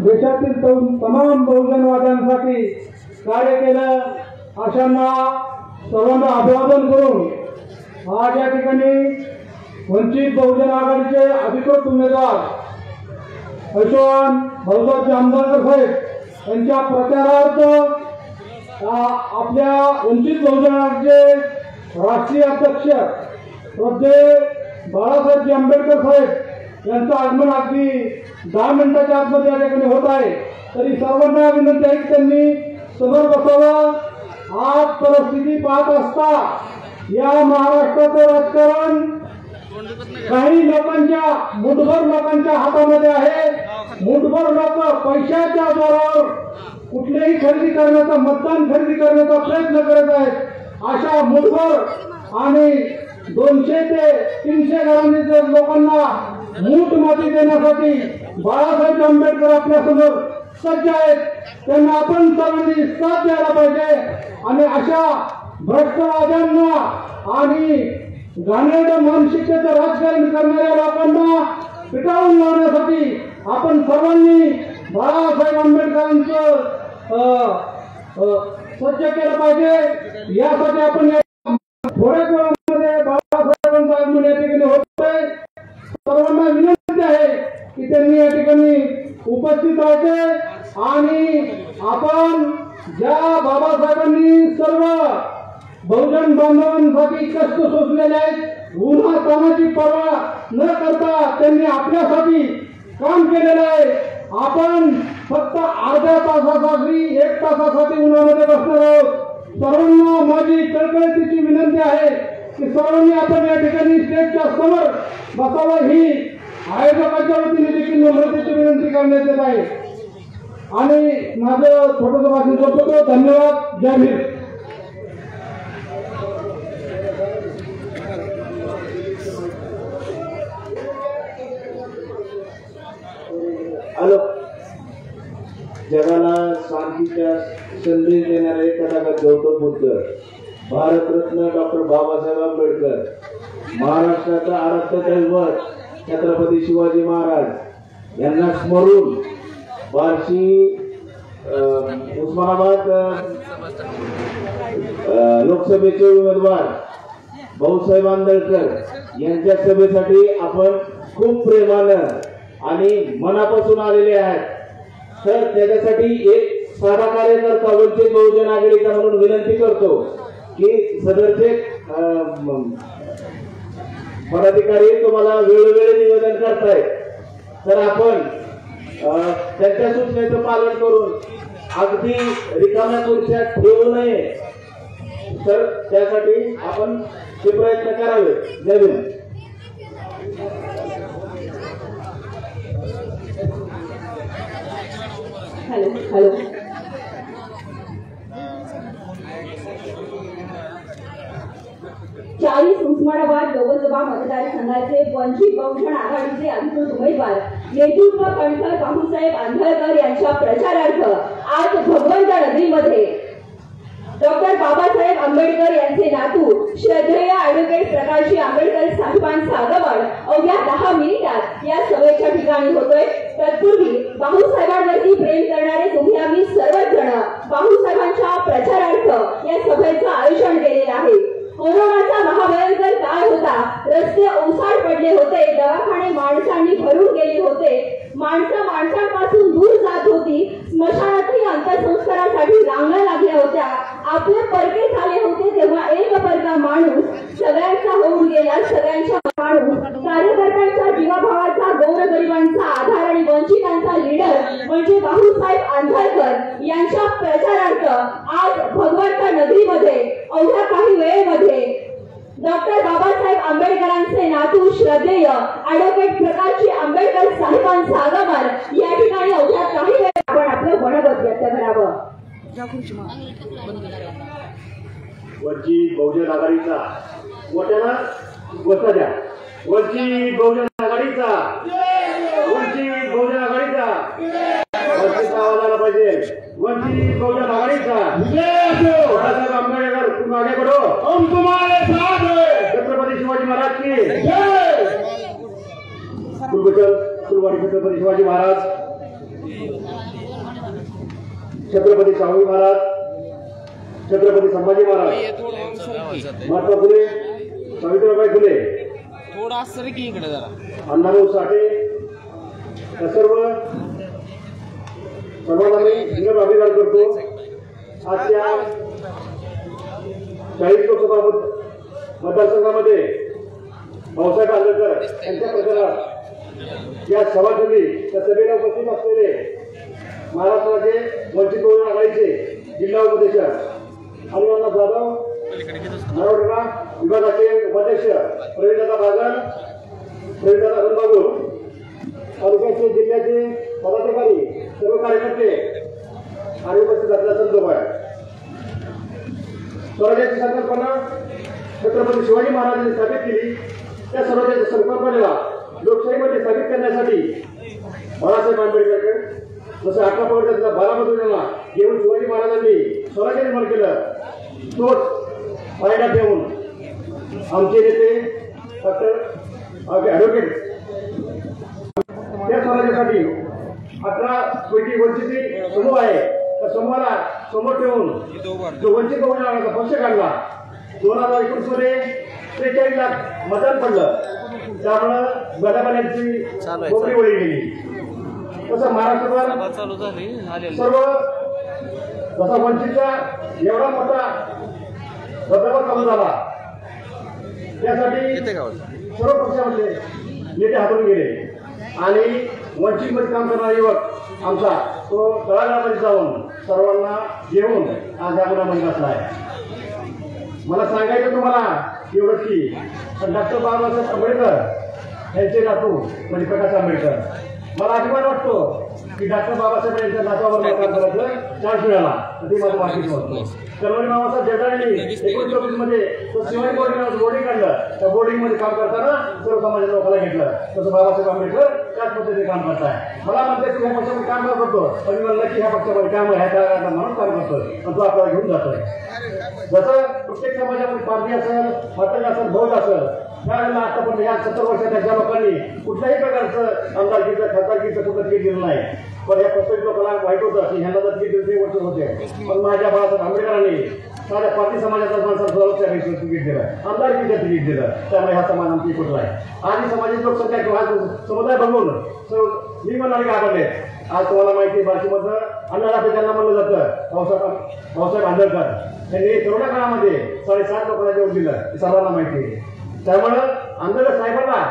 देशातील तमाम बहुजनवाद्यांसाठी कार्य केलं अशांना सर्वांना अभिवादन करून आज या ठिकाणी वंचित बहुजन आघाडीचे अधिकृत उमेदवार यशवंत भाऊसाहेब जामदार साहेब यांच्या प्रचारार्थ आपल्या वंचित बहुजन आघाडीचे राष्ट्रीय अध्यक्ष श्रद्धेय बाळासाहेब आंबेडकर साहेब यांचं आगमन अगदी 10 मिनिटाच्या आतमध्ये या ठिकाणी होत आहे। तरी सर्वांना विनंती आहे की त्यांनी समोर बसावं। आज परिस्थिती पाहत असता या महाराष्ट्राचं राजकारण काही लोकांच्या मुठभर लोकांच्या हातामध्ये आहे। मुठभर लोक पैशाच्या जोरावर कुठलेही खरेदी करण्याचा मतदान खरेदी करण्याचा प्रयत्न करत आहेत। अशा मुठभर आणि 200 ते 300 घरांच्या लोकांना मूठ माती देण्यासाठी बाळासाहेब आंबेडकर आपल्या समोर सज्ज आहेत। त्यांना आपण सर्वांनी साथ द्यायला पाहिजे आणि अशा भ्रष्टवाद्यांना आणि घाणेरड्या मानसिकतेचं राजकारण करणाऱ्या लोकांना पिटाळून लावण्यासाठी आपण सर्वांनी बाळासाहेब आंबेडकरांचं सज्ज केलं पाहिजे। यासाठी आपण थोड्याच वेळामध्ये बाळासाहेबांचं आगमन या ठिकाणी होत आहे। सर्वांना विनंती आहे की त्यांनी या ठिकाणी उपस्थित राहायचे आणि आपण ज्या बाबासाहेबांनी सर्व बहुजन बांधवांसाठी कष्ट सोसलेले आहेत, उन्हा तानाची पर्वा न करता त्यांनी आपल्यासाठी काम केलेलं आहे। आपण फक्त अर्ध्या तासासाठी 1 तासासाठी उन्हामध्ये बसणार आहोत। सर्वांना माझी कळकळीची विनंती आहे की सर्वांनी आपण या ठिकाणी स्टेजच्या समोर बसावं ही आयोजकाच्या वतीने देखील नम्रतेची विनंती करण्यात येत आहे। आणि माझं छोटंसं भाषण करतो। धन्यवाद। जय भीम। हॅलो, जगाला शांतीचा संदेश देणारे तथागत गौतम बुद्ध, भारतरत्न डॉक्टर बाबासाहेब आंबेडकर, महाराष्ट्राचा आराध्य दैवत छत्रपती शिवाजी महाराज यांना स्मरून बार्शी उस्मानाबाद लोकसभेचे उमेदवार भाऊसाहेब आंबेडकर यांच्या सभेसाठी आपण खूप प्रेमानं आणि मनापासून आलेले आहेत। तर त्याच्यासाठी एक साधा कार्यकर्ता वंचित बहुजन आघाडीचा म्हणून विनंती करतो की सदरचे पदाधिकारी तुम्हाला वेळोवेळी निवेदन करतायत, तर आपण त्यांच्या सूचनेचं पालन करून अगदी रिकाम्या खुर्च्या ठेवू नये, तर त्यासाठी आपण ते प्रयत्न करावे। जय भीम। हॅलो हॅलो, चाळीस उस्मानाबाद लोकसभा मतदारसंघाचे वंचित बहुजन आघाडीचे अधिकृत उमेदवार नेतृत्व कणखर बाळासाहेब आंबेडकर यांच्या प्रचारार्थ आज भगवंत नगरीमध्ये डॉक्टर बाबासाहेब आंबेडकर यांचे नातू श्रद्धेय ॲडव्होकेट प्रकाशजी आंबेडकर साहेबांचा आगमन अवघ्या 10 मिनिटात या सभेच्या ठिकाणी होतोय। तत्पूर्वी बाळासाहेबांवरती प्रेम करणारे तुम्ही आम्ही सर्वच जण बाळासाहेबांच्या प्रचारार्थ या सभेचं आयोजन केलेलं आहे। कोरोनाचा महाभयंकर काळ होता, रस्ते ओसाड पडले होते, दवाखाने माणसांनी भरून गेले होते, माणसं माणसांपासून दूर जात होती, स्मशानातही अंत्यसंस्कारासाठी रांगा लागल्या होत्या, आपले परके झाले होते। तेव्हा एक परका माणूस सगळ्यांचा होऊन गेला, सगळ्यांचा माणूस, कार्यकर्त्यांचा जीवाभावाचा, गोरगरिबांचा आधार आणि वंचितांचा लीडर म्हणजे बाळासाहेब आंबेडकर यांच्या प्रचारार्थ आज भगवंत नगरीमध्ये अवघ्या काही वेळेमध्ये डॉक्टर बाबासाहेब आंबेडकरांचे नातू श्रद्धेय ॲडव्होकेट प्रकाशजी आंबेडकर साहेबांचं आगमन या ठिकाणी अवघ्या काही वेळ आपण आपलं मनोगत व्यक्त करावं। वंचित बहुजन आघाडीचा मोठ्याला गोष्ट द्या। वंचित बहुजन आघाडीचा, वंचित बहुजन आघाडीचा वंचित आवाज आला पाहिजे। वंचित बहुजन आघाडीचा बाळासाहेब आंबेडकर, तुम आगे बढ़ो, हम तुम्हारे साथ हैं। छत्रपती शिवाजी महाराज की जय। छत्रपती शिवाजी महाराज। छत्रपती शाहू महाराज, छत्रपती संभाजी महाराज, महात्मा फुले, सावित्रीबाई फुले, थोडा सर की इकडे जरा अण्णाभाऊ साठे या सर्वांना मी विनम्र अभिवादन करतो. आजच्या 40 लोकसभा मतदारसंघामध्ये भाऊसाहेब आंबेडकर यांच्या प्रचारात या सभासदी त्या सभेला उपस्थित असलेले महाराष्ट्राचे वंचित बहुजन आघाडीचे जिल्हा उपाध्यक्ष हनुमंत जाधव, मराठवाडा विभागाचे उपाध्यक्ष प्रवीणदादा बागल, प्रवीणदादा रणबाबू, तालुक्याचे जिल्ह्याचे पदाधिकारी, सर्व कार्यकर्ते आणि उपस्थित असलेला संतोबाई. स्वराज्याची संकल्पना छत्रपती शिवाजी महाराजांनी स्थापित केली. त्या स्वराज्याच्या संकल्पनेला लोकशाहीमध्ये स्थापित करण्यासाठी बाळासाहेब आंबेडकर जसं 11 पगडीचा 12 मधून घेऊन शिवाजी महाराजांनी स्वराज्य निर्माण केलं, तोच फायदा ठेवून आमचे नेते डॉक्टर ॲडव्होकेट त्या स्वराज्यासाठी 11 पैकी वंचित समूह आहे. त्या समूहाला समोर ठेवून जो वंचित बहुजन आघाडीचा पक्ष काढला. 2019 मध्ये 43 लाख मतदान पडलं. त्यामुळं गटापाण्याची कोपरी वळी गेली. तसं महाराष्ट्रभर सर्व तसा वंचितचा एवढा मोठा दबदबा कमी झाला. त्यासाठी सर्व पक्षामध्ये नेते हातून गेले आणि वंचित मध्ये काम करणारा युवक आमचा तो तळागाळामध्ये जाऊन सर्वांना घेऊन आज या गुन्ह्यामध्ये बसला आहे. मला सांगायचं तुम्हाला एवढंच की डॉक्टर बाबासाहेब आंबेडकर यांचे नातू म्हणजे प्रकाश आंबेडकर, मला अभिमान वाटतो की डॉक्टर बाबासाहेब यांच्या नातवावर काम करायचं चान्स मिळाला. ते माझं वाटत होतं. कर्मणी बाबासाहेब जगदाळेंनी 1924 मध्ये शिवाजी बोर्डिंग काढलं. त्या बोर्डिंग मध्ये काम करताना सर्व समाजाच्या लोकांना घेतलं. तसं बाबासाहेब आंबेडकर त्याच पद्धतीने काम करताय. मला म्हणते की ह्या पक्षामध्ये काम करतो, पण मी म्हणलं की ह्या पक्षामध्ये काम ह्या म्हणून काम करतोय, पण तो आपल्याला घेऊन जातोय. जसं प्रत्येक समाजामध्ये पारधी असेल, मातंग असेल, बौद्ध असेल, त्यावेळेला आतापर्यंत या 70 वर्षात ज्या लोकांनी कुठल्याही प्रकारचं आमदारकीचं खासदारकीचं कुठं तिकीट दिलं नाही. पण या प्रत्येक लोकांना माहित होतं की ह्यांना जर तिकीट दिलं वर्ष होते. पण माझ्या बाळासाहेब आंबेडकरांनी साध्या पारधी समाजाचा माणसाला तिकीट दिलं, आमदारकीचं तिकीट दिलं. त्यामुळे हा समाज आमची कुठला आहे. आणि समाजाची लोकसंख्या किंवा समुदाय बघून मी म्हणाले का आपण आज तुम्हाला माहिती आहे बार्शीमधलं अन्नदाते ज्यांना म्हणलं जातं भाऊसाहेब आंबेडकर यांनी कोरोना काळामध्ये 7.5 लोकांना जेवण दिलं, हे सर्वांना माहिती आहे. त्यामुळं आंबेडकर साहेबांना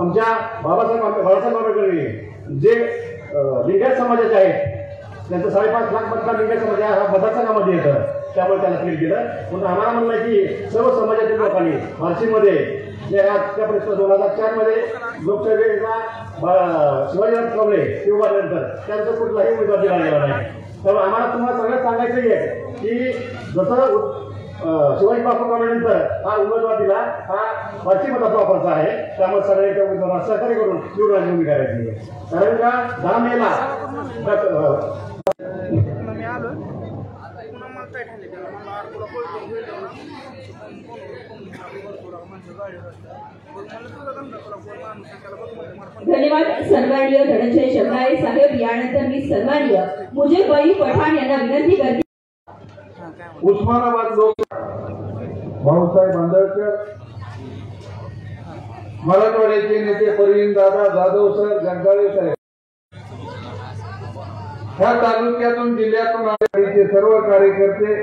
आमच्या बाळासाहेब आंबेडकरांनी जे लिंगायत समाजाचे आहेत त्यांचं 5.5 लाख मतदार लिंगायत समाज हा मतदारसंघामध्ये येतं. त्यामुळे त्याला क्लिक केलं. पण आम्हाला म्हणलं की सर्व समाजातील लोकांनी बार्शीमध्ये जे आजच्यापर्यंत 2004 मध्ये लोकसभेला शिवाजीराव कांबळे उभारल्यानंतर त्यांचा कुठलाही उमेदवार दिला गेला नाही. त्यामुळे आम्हाला तुम्हाला सगळं सांगायचं आहे की जसं शिवाजी बापू कांबळेनंतर हा उमेदवार दिला हा बार्शी मतदारसंघाचा आहे. त्यामुळे सगळ्या त्या उमेदवारांना सहकार्य करून निवडून उभी करायची आहे. कारण का 10 मेला धन्यवाद सन्माननीय धनंजय जगदाळे साहेब. यानंतर मी सन्माननीय मुजीबभाई पठाण यांना विनंती करते. उस्मानाबाद लोक भाऊसाहेब आंबेडकर, मराठवाड्याचे नेते प्रवीणदादा जाधव सर, जगदाळे साहेब, ह्या तालुक्यातून जिल्ह्यातून आघाडीचे सर्व कार्यकर्ते,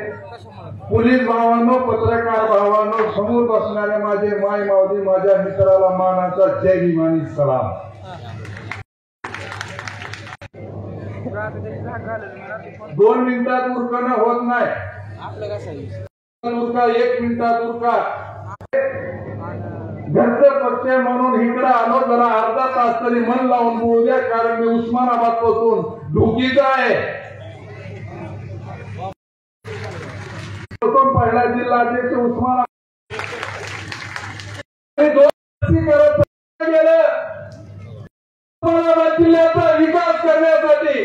पोलीस भावांनो, पत्रकार भावांनो, समोर बसणारे माझे माय मावली, माझ्या मित्राला मानाचा जय भीमानी सलाम. 2 मिनिटात उरकणं होत नाही. उरका 1 मिनिटात उरका. घरचं पक्ष म्हणून इकडे आलो, जरा अर्धा तास तरी मन लावून बोलू द्या. कारण मी उस्मानाबाद पासून ढोकीचा आहे. पहिला जिल्हा अध्यक्ष उस्मानाबाद जिल्ह्याचा विकास करण्यासाठी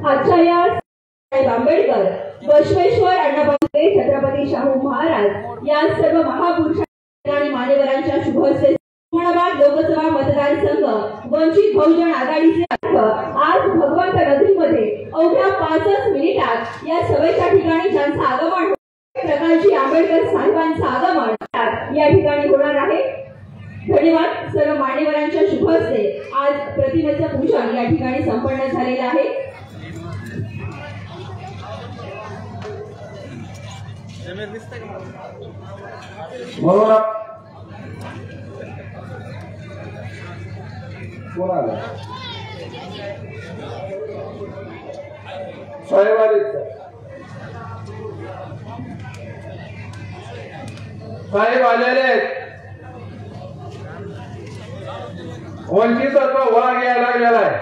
आजच्या या आंबेडकर, बसवेश्वर अण्णाभाऊ, छत्रपती शाहू महाराज या सर्व महापुरुषांच्या आणि मान्यवरांच्या शुभ हस्ते उस्मानाबाद लोकसभा मतदारसंघ वंचित बहुजन आघाडीचे आज भगवंत नगरीमध्ये अवघ्या 5 मिनिटात या सभेच्या ठिकाणी ज्यांचं आगमन प्रकाशजी आंबेडकर साहेबांचं आगमन या ठिकाणी होणार आहे। धन्यवाद। सर्व मान्यवरांच्या शुभ हस्ते आज प्रतिमेचं पूजन या ठिकाणी संपन्न झालेलं आहे। साहेब आलेले आहेत। वंचिताचा वाघ यायला लागलेला आहे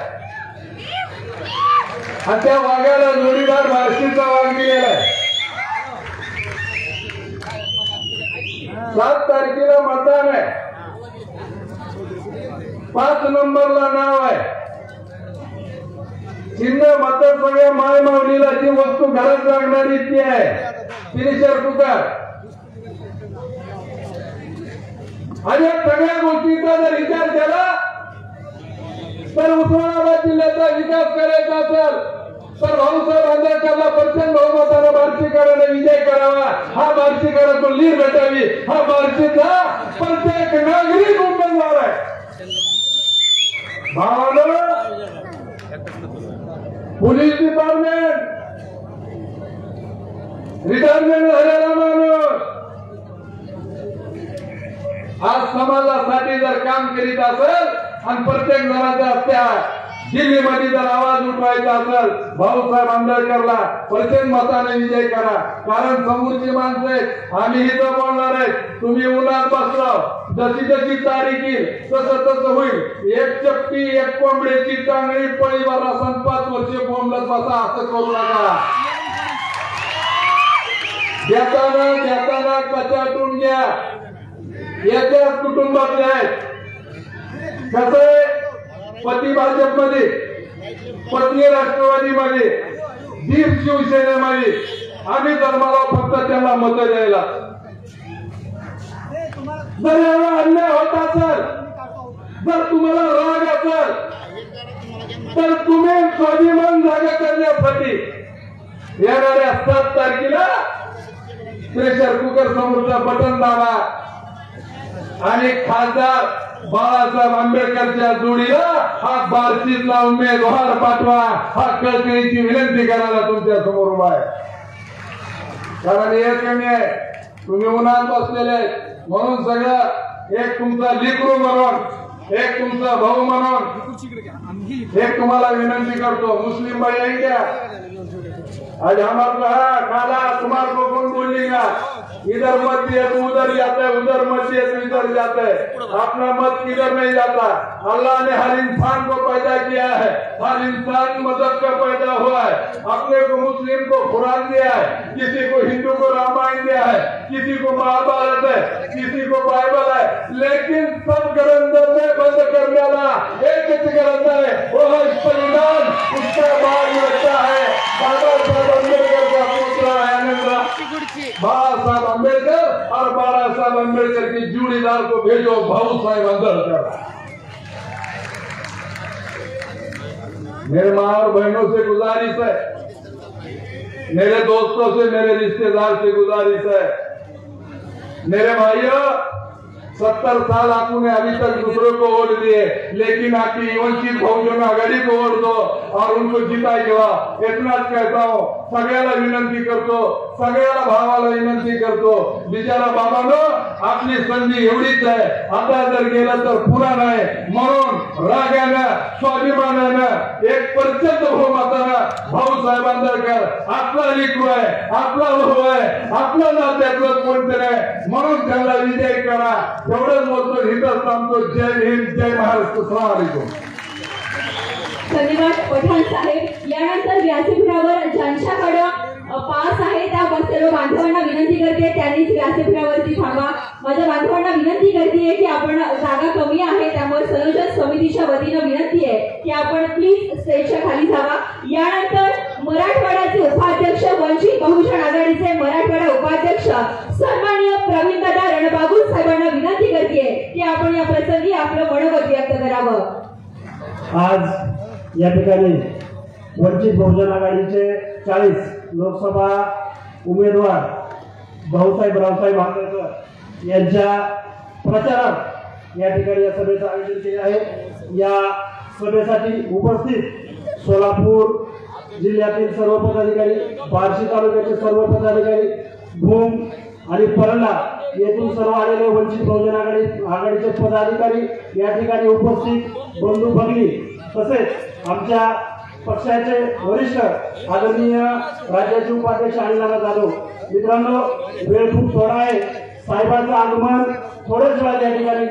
आणि त्या वाघाला जोडीदार बार्शीचा वाघ दिलेला आहे। 7 तारखेला मतदान आहे। 5 नंबरला नाव आहे। चिन्ह मात्र सगळ्या माय माऊलीला जी वस्तू घरात लागणारी ती आहे फिनिशर कुकर। आणि या सगळ्या गोष्टीचा जर विचार केला तर उस्मानाबाद जिल्ह्याचा विकास करायचा असेल तर भाऊसाहेब आंबेडकरला प्रचंड बहुमताने बार्शीकरांना विजय करावा। हा बार्शीकरातून लीड भेटावी। हा बार्शीचा प्रत्येक नागरिक उमेदवार आहे। भावानं पोलीस डिपार्टमेंट रिटायरमेंट झालेला माणूस आज समाजासाठी जर काम करीत असेल आणि प्रत्येक जणाच्या त्या दिल्लीमध्ये जर आवाज उठवायचा असेल भाऊसाहेब आंबेडकरला प्रचंड मताने विजय करा। कारण समोरची माणसं आहेत। आम्ही इथं बोलणार आहे। तुम्ही उन्हात बसलाव जशी जशी तारीख येईल तसं होईल। एक चपटी एक कोंबड्याची चांगली पळीवर असं 5 वर्ष बोंबलत बसा असं करू नका। देताना कचाटून घ्या। याच्या कुटुंबातले आहेत। कसं पती भाजपमध्ये पत्नी राष्ट्रवादीमध्ये दीप शिवसेनेमध्ये आम्ही धर्माला फक्त त्यांना मत द्यायला। जर एवढा अन्याय होत असेल जर तुम्हाला राग असेल तर तुम्ही स्वाभिमान जागा करण्यासाठी येणाऱ्या 7 तारखेला प्रेशर कुकर समोरचा बटन दाबा आणि खासदार बाळासाहेब आंबेडकरच्या जोडीला हा बार्शीतला उमेदवार पाठवा। हा कळकळीची विनंती करायला तुमच्या समोर उभा आहे। कारण हे कमी आहे। तुम्ही उन्हात बसलेले म्हणून सगळं एक तुमचा लेकरू म्हणून एक तुमचा भाऊ म्हणून एक तुम्हाला विनंती करतो। मुस्लिम भाई आई क्या आज हमारे काला तुम्हारे को कौन बोलेगा इधर मत दिए तो उधर जाता है उधर मत दिए तो इधर जाता है। अपना मत किधर नहीं जाता। अल्लाह ने हर इंसान को पैदा किया है। हर इंसान मदद का पैदा हुआ है। अपने को मुस्लिम को कुरान दिया है किसी को हिंदू को रामायण दिया है किसी को महाभारत है किसी को बाइबल है लेकिन सब ग्रंथ में बंद करने वाला एक ग्रंथ है वो है संविधान। उसका भाग लगता है बाबा साहब अम्बेडकर का पुत्र बाबा साहब अम्बेडकर और बाबा साहब अम्बेडकर की जोड़ीदार को भेजो भाऊ साहब अम्बेडकर। मेरे माँ और बहनों से गुजारिश है मेरे दोस्तों से मेरे रिश्तेदार से गुजारिश है मेरे भाइयों 70 साल आपने अभी तक दूसरों को वोट दिए लेकिन आपकी वंचित बहुजन आघाड़ी को वोट दो और उनको जिताई घेवा। इतनाच कहता हूँ सगळ्याला विनंती करतो सगळ्याला भावाला विनंती करतो। बिचारा बाबानो आपली संधी एवढीच आहे। आता जर गेलं तर पुन्हा नाही म्हणून रागानं स्वाभिमानानं एक प्रचंड बहुमतानं भाऊसाहेब आंबेडकर आपला लेकरू आहे आपला भाऊ आहे आपला नात्यातलं कोणतरी आहे म्हणून त्यांना विजय करा। एवढंच बोलतो हिथंच थांबतो। जय हिंद जय महाराष्ट्र। अस्सलाम वालेकुम। धन्यवाद पठाण साहेब। यानंतर व्यासपीठावर ज्यांच्याकडे पास आहे त्या सर्व बांधवांना विनंती करते त्यांनीच व्यासपीठावरती थांबा। माझ्या बांधवांना विनंती करते की आपण जागा कमी आहे त्यामुळे संयोजन समितीच्या वतीनं विनंती आहे की आपण प्लीज स्टेजच्या खाली जावा। यानंतर मराठवाड्याचे उपाध्यक्ष वंचित बहुजन आघाडीचे मराठवाडा उपाध्यक्ष सन्माननीय प्रवीणदादा रणबागुल साहेबांना विनंती करते की आपण या प्रसंगी आपलं मनोगत व्यक्त करावं। आज या ठिकाणी वंचित बहुजन आघाडीचे 40 लोकसभा उमेदवार भाऊसाहेब रावसाहेब आंबेडकर यांच्या प्रचारात या ठिकाणी या सभेचं आयोजन केले आहे। या सभेसाठी उपस्थित सोलापूर जिल्ह्यातील सर्व पदाधिकारी, बार्शी तालुक्याचे सर्व पदाधिकारी, भूम आणि परंडा येथून सर्व आलेले वंचित बहुजन आघाडीचे पदाधिकारी, या ठिकाणी उपस्थित बंधू भगिनी, तसेच आमच्या पक्षाचे वरिष्ठ आदरणीय राज्याचे उपाध्यक्ष अनिलदादा जाधव। मित्रांनो, वेळ खूप थोडा आहे, साहेबांचं आगमन थोड्याच वेळात या ठिकाणी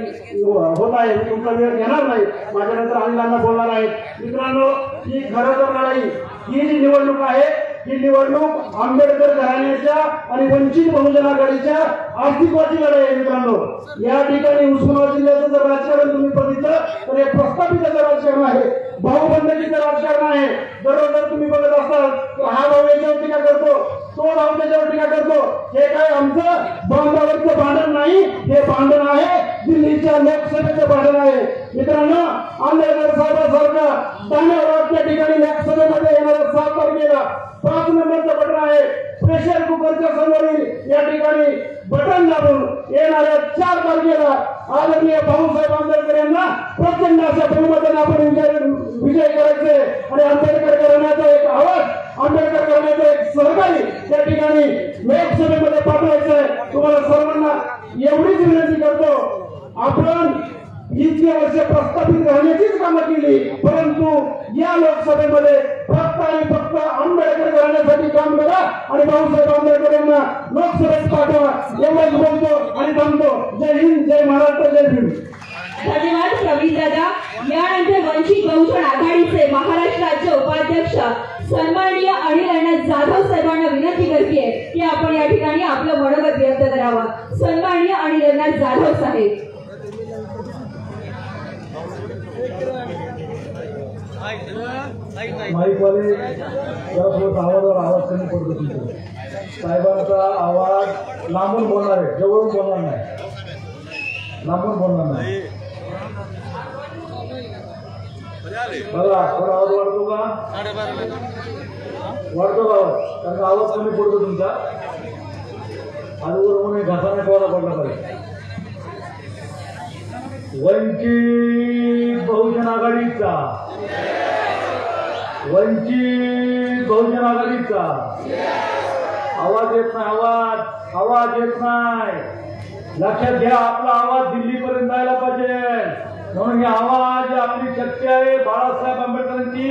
होत आहे, तुमचा वेळ घेणार नाही, माझ्यानंतर अनिलदादा बोलणार आहेत। मित्रांनो, ही खरं तर लढाई, ही जी निवडणूक आहे, ही निवडणूक आंबेडकर घराण्याच्या आणि वंचित बहुजन आघाडीच्या अस्तित्वाची लढाई आहे। मित्रांनो, या ठिकाणी उस्मानाबाद जिल्ह्याचं जर राजकारण तुम्ही बघितलं तर हे प्रस्थापिताचं राजकारण आहे, भाऊबंदकीचं राजकारण आहे। दररोज जर तुम्ही बघत असाल हा भाऊ याच्यावर टीका करतो, तो भाऊ त्याच्यावर टीका करतो, हे काय आमचं बांधावरचं भांडण नाही, हे भांडण आहे दिल्लीच्या लोकसभेचं भांडण आहे। मित्रांनो, आंबेडकर साहेबांसारखा दानव त्या ठिकाणी लोकसभेमध्ये येणाऱ्या 7 तारखेला 5 नंबरचं बटन आहे, प्रेशर कुकरच्या समोरील या ठिकाणी बटन दाबून येणाऱ्या 4 तारखेला आदरणीय भाऊसाहेब आंबेडकर यांना प्रचंड अशा बहुमताने आपण विजय करायचे आणि आंबेडकर घराण्याचा एक आवाज, आंबेडकर घराण्याचा एक सहकारी त्या ठिकाणी लोकसभेमध्ये पाठवायचं आहे। तुम्हाला सर्वांना एवढीच विनंती करतो, आपण इतके वर्ष प्रस्थापित राहण्याचीच कामं केली, परंतु या लोकसभेमध्ये फक्त आणि फक्त आंबेडकर घराण्यासाठी काम करा आणि भाऊसाहेब आंबेडकर यांना लोकसभेत पाठवा, एवढंच बोलतो आणि थांबतो। जय हिंद, जय महाराष्ट्र, जय भीम। धन्यवाद प्रवीण दादा। यानंतर वंचित बहुजन आघाडीचे महाराष्ट्र राज्य उपाध्यक्ष सन्माननीय अनिल अण्णा जाधव साहेबांना विनंती करते की आपण या ठिकाणी आपलं मनोगत व्यक्त करावं। सन्माननीय अनिल अण्णा जाधव साहेब। माईक वाले जरा थोडं आवाज कमी पडतो तुमचा। साहेबांचा आवाज लांबून बोलणार आहे, जवळून बोलणार नाही, लांबून बोलणार नाही। बघा थोडा आवाज वाढतो का? वाढतो का आवाज? कारण आवाज कमी पडतो तुमचा। अगोदर म्हणून घासाने ठेवायला पडला पाहिजे। वंचित बहुजन आघाडीचा, वंचित बहुजन आघाडीचा आवाज येत नाही, आवाज येत नाही। लक्षात घ्या, आपला आवाज दिल्लीपर्यंत जायला पाहिजे, म्हणून ही आवाज आपली शक्ती आहे, बाळासाहेब आंबेडकरांची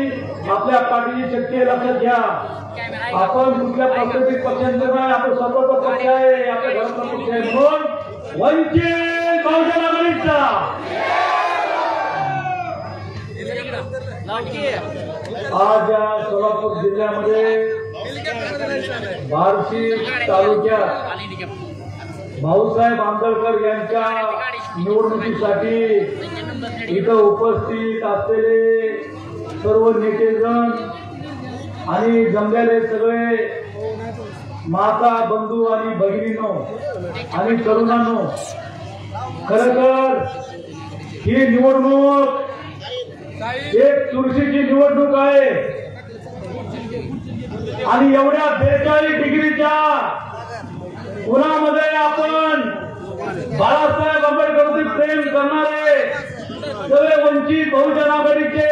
आपल्या पाठीची शक्ती आहे। लक्षात घ्या, आपण कुठल्या प्रत्येक पक्षांचं नाही, आपण स्वतःचा पक्ष आहे, आपल्या घराचा पक्ष आहे, म्हणून वंचित बहुजन आघाडीचा। आज या सोलापूर जिल्ह्यामध्ये बार्शी तालुक्यात भाऊसाहेब आंबेडकर यांच्या निवडणुकीसाठी इथं उपस्थित असलेले सर्व नेतेजन आणि जमलेले सगळे माता बंधू आणि भगिनींनो आणि तरुणांनो, खरं तर ही निवडणूक एक चुरशीची निवडणूक आहे आणि एवढ्या 42 डिग्रीच्या उन्हामध्ये आपण बाळासाहेब आंबेडकरांचे प्रेम करणारे सगळे वंचित बहुजन आघाडीचे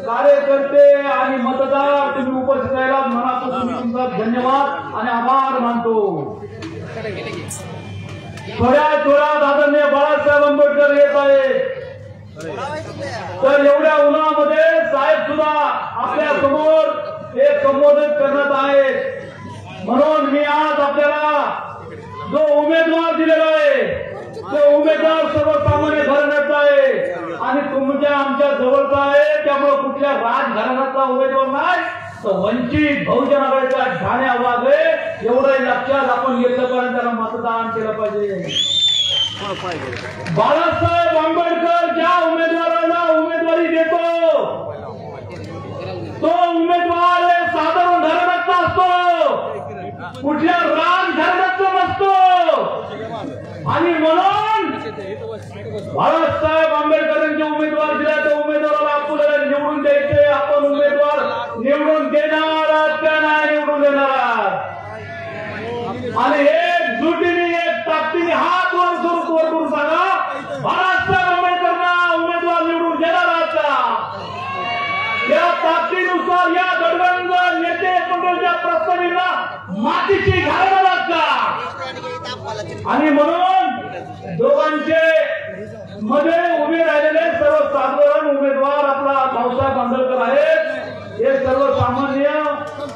कार्यकर्ते आणि मतदार तुम्ही उपस्थित राहिला, मनापासून तुमचा धन्यवाद आणि आभार मानतो। थोड्याच वेळात आदरणीय बाळासाहेब आंबेडकर येत आहेत, तर एवढ्या उन्हामध्ये साहेब सुद्धा आपल्या समोर एक संबोधित करण्यात आहेत। म्हणून मी आज आपल्याला जो उमेदवार दिलेला आहे, तो उमेदवार सर्वसामान्य घराण्याचा आहे आणि तुमच्या आमच्या जवळचा आहे, त्यामुळे कुठल्या राजघराण्याचा उमेदवार नाही, तर वंचित बहुजन आघाडीचा ठाणे आवाज आहे, एवढं लक्षात आपण घेतलं पाहिजे, त्याला मतदान केलं पाहिजे। बाळासाहेब आंबेडकर ज्या उमेदवाराला उमेदवारी देतो, तो उमेदवार साधारण घराण्याचा असतो, कुठल्या राजघराण्याचा नसतो आणि म्हणून बाळासाहेब आंबेडकरांचे उमेदवार दिला, त्या उमेदवाराला आपल्याला निवडून द्यायचे, आपण उमेदवार आणि एकजुटीने एक ताकदीने हात वर करून सांगा, बाळासाहेब आंबेडकरांना उमेदवार निवडून देणार आहात का? या ताकदीनुसार या गडबंद नेते मंडळाच्या प्रस्तावीला मातीची घालणार आहात का? आणि म्हणून दोघांचे मध्ये उभे राहिलेले सर्वसाधारण उमेदवार आपला भाऊसाहेब आंबेडकर आहेत. हे सर्वसामान्य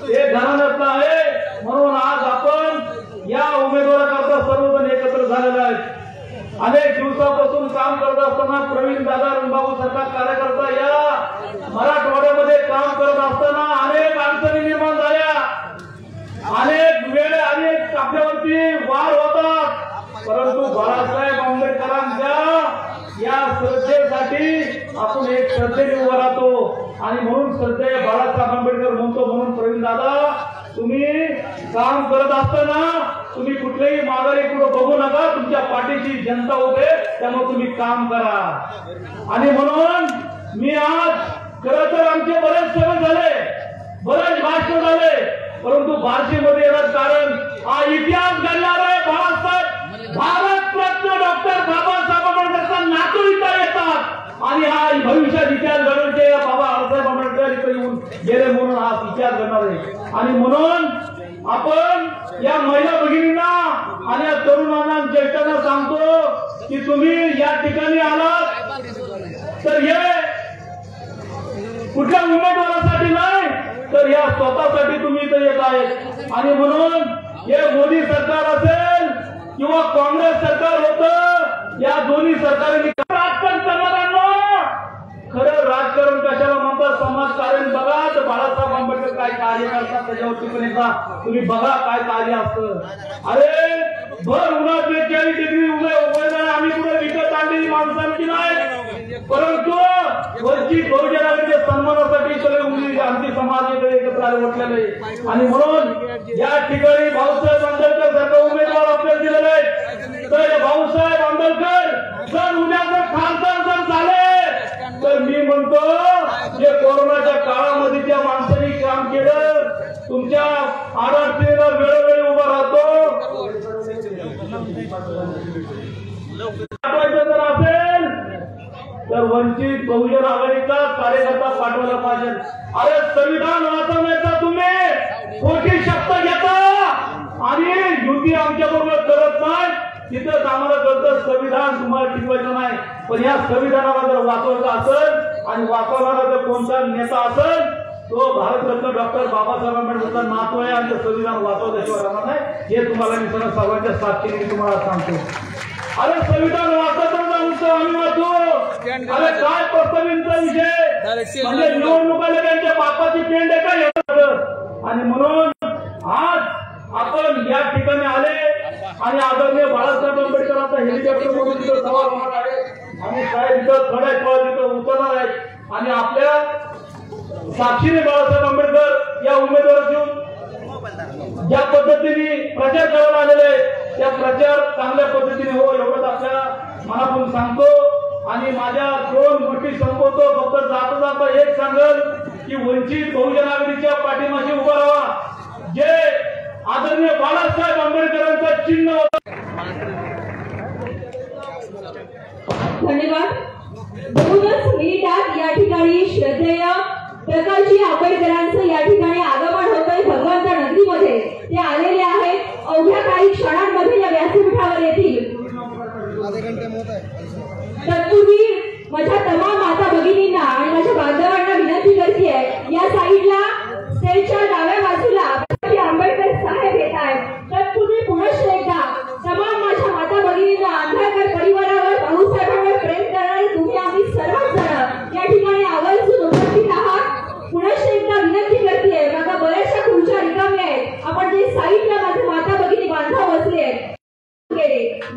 हे घराण्यातलं आहे. म्हणून आज आपण या उमेदवाराकरता सर्वजण एकत्र झालेले आहेत. अनेक दिवसापासून काम करत असताना प्रवीण दादा रणबाबू सारखा कार्यकर्ता या मराठवाड्यामध्ये काम करत असताना अनेक अडचणी निर्माण झाल्या. अनेक वेळ अनेक आपल्यावरती वार होतात. परंतु बाळासाहेब आंबेडकरांच्या या श्रद्धेसाठी आपण एक श्रद्धेने उभा राहतो. आणि म्हणून श्रद्धेय बाळासाहेब आंबेडकर म्हणतो. म्हणून प्रवीण दादा, तुम्ही काम करत असताना तुम्ही कुठलेही माघारी कुठं बघू नका. तुमच्या पाठीची जनता उभे, त्यामुळे तुम्ही काम करा. आणि म्हणून मी आज खरं तर आमचे बरेच सभे झाले, बरेच भाषण झाले, परंतु बार्शीमध्ये येणार कारण हा इतिहास घडणार आहे. बाळासाहेब भारतरत्न डॉक्टर बाबासाहेब आंबेडकरचा नातू इथं येतात आणि हा भविष्यात इतिहास घडवण्याचे बाबासाहेब आंबेडकर इथे येऊन गेले म्हणून हा इतिहास घडणार आहे. आणि म्हणून आपण या महिला भगिनींना आणि या तरुणांना ज्येष्ठांना सांगतो की तुम्ही या ठिकाणी आलात तर हे कुठल्या उमेदवारासाठी नाही तर या स्वतःसाठी तुम्ही इथे येत आहेत. आणि म्हणून हे मोदी सरकार असेल किंवा काँग्रेस सरकार होतं, या दोन्ही सरकारने राजकारण करणाऱ्यांना खरं राजकारण कशाला म्हणतात समाजकारण बघा. तर बाळासाहेब आंबेडकर काय कार्य करतात त्याच्यावरती पण एकदा तुम्ही बघा काय कार्य असतं. अरे भर उन्हात 42 डिग्री उभे आम्ही कुठे विकत आणलेली माणसांची नाही, परंतु वंचित बहुजन आघाडीच्या सन्मानासाठी सगळे मुली आमची समाजाकडे एकत्र आले म्हटलेले. आणि म्हणून या ठिकाणी भाऊसाहेब आंबेडकर सारखा उमेदवार आपल्याला दिलेले आहेत. तर भाऊसाहेब आंबेडकर जर उद्या जर खासदार जर झाले तर मी म्हणतो जे कोरोनाच्या काळामध्ये त्या माणसांनी काम केलं, तुमच्या अडचणीला वेळोवेळी उभा राहतो. जर असेल तर वंचित बहुजन आघाडीचा कार्यकर्ता पाठवायला पाहिजे. अरे संविधान वाचवण्याचा तुम्ही खोटी शब्द घेता आणि युती आमच्या बरोबर करत नाही. तिथंच आम्हाला कळतं संविधान तुम्हाला टिकवायचं नाही. पण या संविधानाला जर वाचवायचं असेल आणि वाचवणारा जर कोणता नेता असेल तो भारतरत्न डॉक्टर बाबासाहेब आंबेडकरचा नातू आहे आणि संविधान वाचवल्याशिवाय राहणार नाही. हे तुम्हाला मी सर्वांच्या साक्षीने तुम्हाला सांगतो. अरे संविधान वाचताना आम्ही वाचू. अरे काय प्रस्तावींचा विषय म्हणजे निवडणुकाला त्यांच्या बापाची पेंड आहे का? आणि म्हणून आज आपण या ठिकाणी आले आणि आदरणीय बाळासाहेब आंबेडकरांचा हेलिकॉप्टर मधून तिथं सवाल होणार आहे. आम्ही साहेब इथं खड्यात तिथं उतरणार आहेत आणि आपल्या साक्षीने बाळासाहेब आंबेडकर या उमेदवाराची ज्या पद्धतीने प्रचार करायला आलेले आहे त्या प्रचार चांगल्या पद्धतीने हो एवढंच आपल्याला मनापासून सांगतो. आणि माझ्या 2 गोष्टी संपवतो. फक्त जाता जाता एक सांगेल की वंचित बहुजन आघाडीच्या पाठीमागे उभा राहा. जे आदरणीय बाळासाहेब आंबेडकरांचं चिन्ह होतं. धन्यवाद. बहुजन मिनिटात या ठिकाणी श्रद्धेय प्रकाशजी आंबेडकरांचं या ठिकाणी आगमन होतंय भगवंत नगरीमध्ये. ते आलेले आहेत. अवघ्या काही क्षणांमध्ये या व्यासपीठावर येतील. तत्पूर्वी माझ्या तमाम माता भगिनींना आणि माझ्या बांधवांना विनंती करते या साईडला स्टेजच्या डाव्या बाजूला आंबेडकर साहेब येत आहेत. तत्पूर्वी पुन्हा एकदा तमाम माझ्या माता भगिनींना आंबेडकर परिवारावर भाऊसाहेबांवर प्रेम करणारे तुम्ही आम्ही सर्वजण या ठिकाणी आवर्जून उपस्थित आहात. पुन्हा एकदा विनंती करते. माझ्या बऱ्याचशा खुर्च्या रिकाम्या आहेत. आपण जे साईडला माझ्या माता भगिनी बांधव बसले आहेत.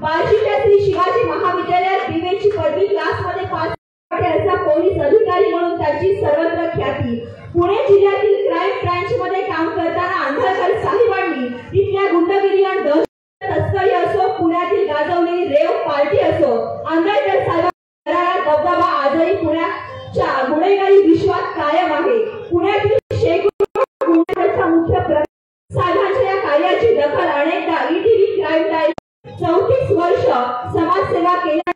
बार्शीच्या श्री शिवाजी महाविद्यालयात बीएची पदवी क्लासमध्ये पास असा पोलीस अधिकारी म्हणून त्याची सर्वत्र ख्याती. पुणे जिल्ह्यातील क्राईम ब्रांच मध्ये काम करताना आंबेडकर साहेबांनी तिथल्या गुंडगिरी आणि दहशत तस्करी असो, पुण्यातील गाजवलेली रेव पार्टी असो, आंबेडकर साहेबांचा दबदबा आजही पुण्याच्या गुन्हेगारी विश्वात कायम आहे. पुण्यातील शेकडो गुन्ह्यांचा मुख्य साहेबांच्या या कार्याची दखल अनेकदा समाजसेवा केल्या.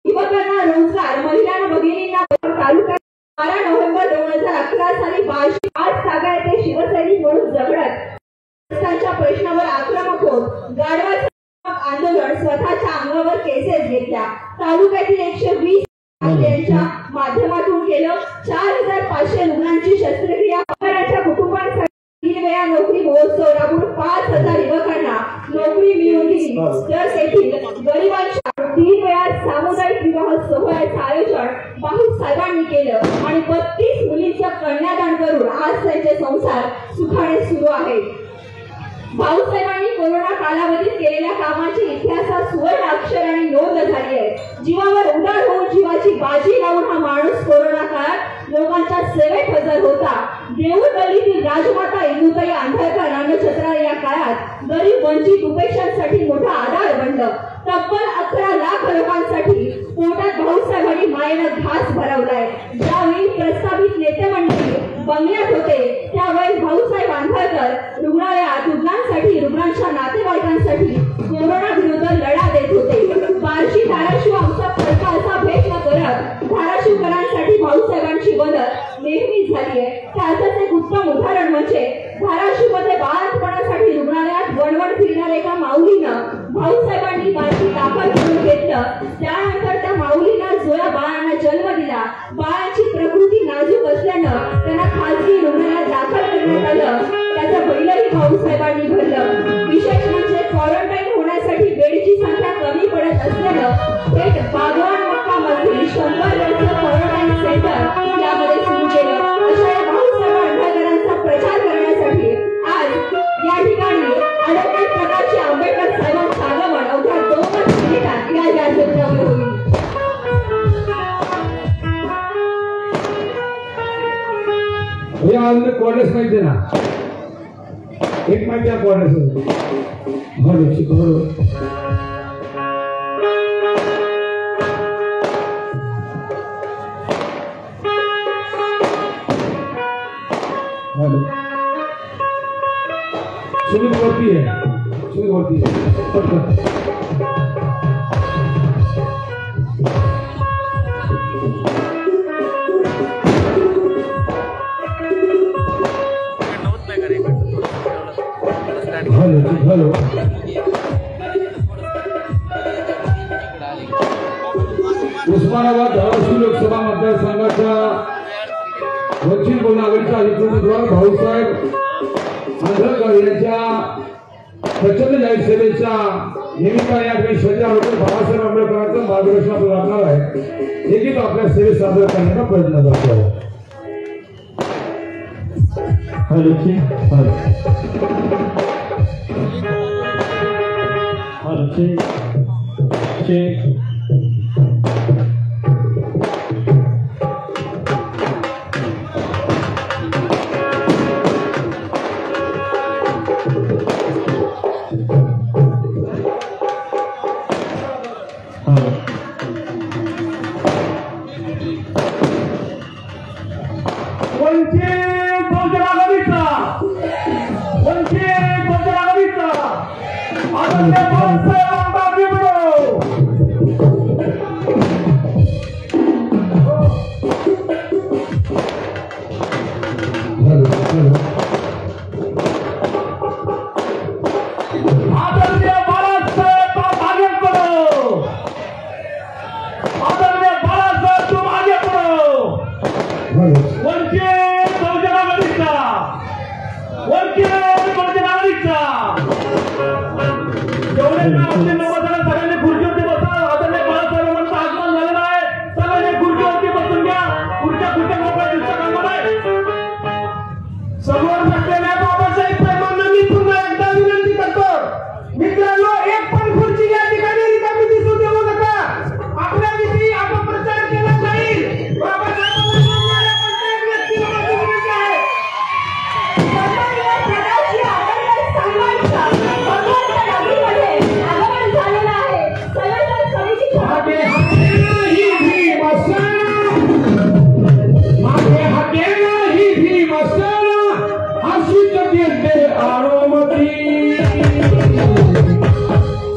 युवकांना रोजगार, महिलांना भगिनींना तालुक्यात 12 नोव्हेंबर 2011 साली 8 जागा येथे शिवसैनिक म्हणून जगडत त्यांच्या प्रश्नावर आक्रमक होत गाढवाचं आंदोलन स्वतःच्या अंगावर केसेस घेतल्या. तालुक्यातील 120 यांच्या माध्यमातून केलं. 4500 रुग्णांची शस्त्रक्रिया. अपराच्या कुटुंबांसाठी 3 वेळा नोकरी महोत्सव राबवून 5000 युवकांना नोकरी मिळवून दिली. तर तेथील गरिबांच्या 3 वेळा सामुदायिक विवाह सोहळ्याचं आयोजन भाऊसाहेबांनी केलं आणि 32 मुलींचं कन्यादान करून आज त्यांचे संसार सुखाने सुरू आहेत. भाऊसाहेबांनी कोरोना कालावधीत केलेल्या कामाची इतिहासात सुवर्ण अक्षरांनी नोंद झाली आहे. जीवावर उदार होऊन जीवाची बाजी लावून हा माणूस कोरोना काळात लोकांच्या सेवेत हजर होता. देऊळ गल्लीतील राजमाता इंदुताई आंधळकर अन्नछत्रालय या काळात गरीब वंचित उपेक्षांसाठी मोठा आधार बनलं. तब्बल 11 लाख लोकांसाठी पोटात भाऊसाहेबांनी मायेनं घास भरवलाय. ज्यावेळी प्रस्तावित नेते मंडळी बंगल्यात होते त्यावेळी भाऊसाहेब आंधळकर रुग्णालयात रुग्णांसाठी, रुग्णांच्या नातेवाईकांसाठी कोरोना विरुद्ध लढा देत होते. बार्शी धाराशिव आमचा फरका असा भेट न करत धाराशिवकरांसाठी भाऊसाहेबांची मदत नेहमी झाली आहे. त्याचंच एक उत्तम उदाहरण म्हणजे धाराशिवमध्ये बाळंतपणासाठी रुग्णालयात वणवण फिरणाऱ्या एका माऊलीनं भाऊसाहेबांनी बाळाची दाखल करून घेतलं. त्यानंतर त्या माऊलीनं जोया बाळांना जन्म दिला. बाळाची प्रकृती नाजूक असल्यानं त्यांना खासगी रुग्णालयात दाखल करण्यात आलं. त्याचं बैलही भाऊसाहेबांनी भरलं. विशेष म्हणजे क्वारंटाईन होण्यासाठी बेडची संख्या कमी पडत असल्यानं थेट बागवान मक्कामधील 100 बेडचं क्वारंटाईन सेंटर यामध्ये सुरू केलं. अशा या भाऊसाहेब आंधळकरांचा प्रचार करण्यासाठी आज या ठिकाणी अडोतीस प्रकारचे आंबेडकर साहेबांचं आगमन अवघ्या 2 मिनिटात या व्यासपीठावर होईल. आज कॉलेज माहिती ना, एक माहिती आहे कॉलेज बरोबर. सुमित वरती आहे, सुमित वरती हॅलो. उस्मानाबाद धाराशिव लोकसभा मतदारसंघाच्या वंचित बहुजन आघाडीचा अधिकृत उमेदवार भाऊसाहेब आंधळकर यांच्या प्रचंड जाहीर सेवेच्या निमित्ताने या ठिकाणी श्रद्धा होते बाबासाहेब आंबेडकरांचं मार्गदर्शन आपण लागणार आहे. एकच आपल्या सेवेत सादर करण्याचा प्रयत्न करतो आहे.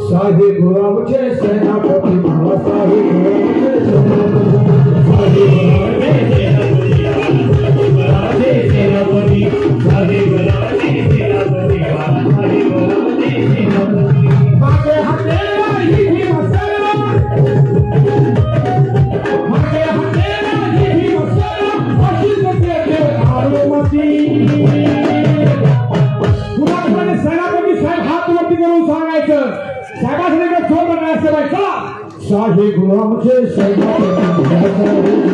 साहेब गुलाबचे सेनापती बाळासाहेब सेनापती साहेब हात वरती करून सांगायचं साहेबांकडे फोन करायचं बाई चला शाही गुलामचे सेनापति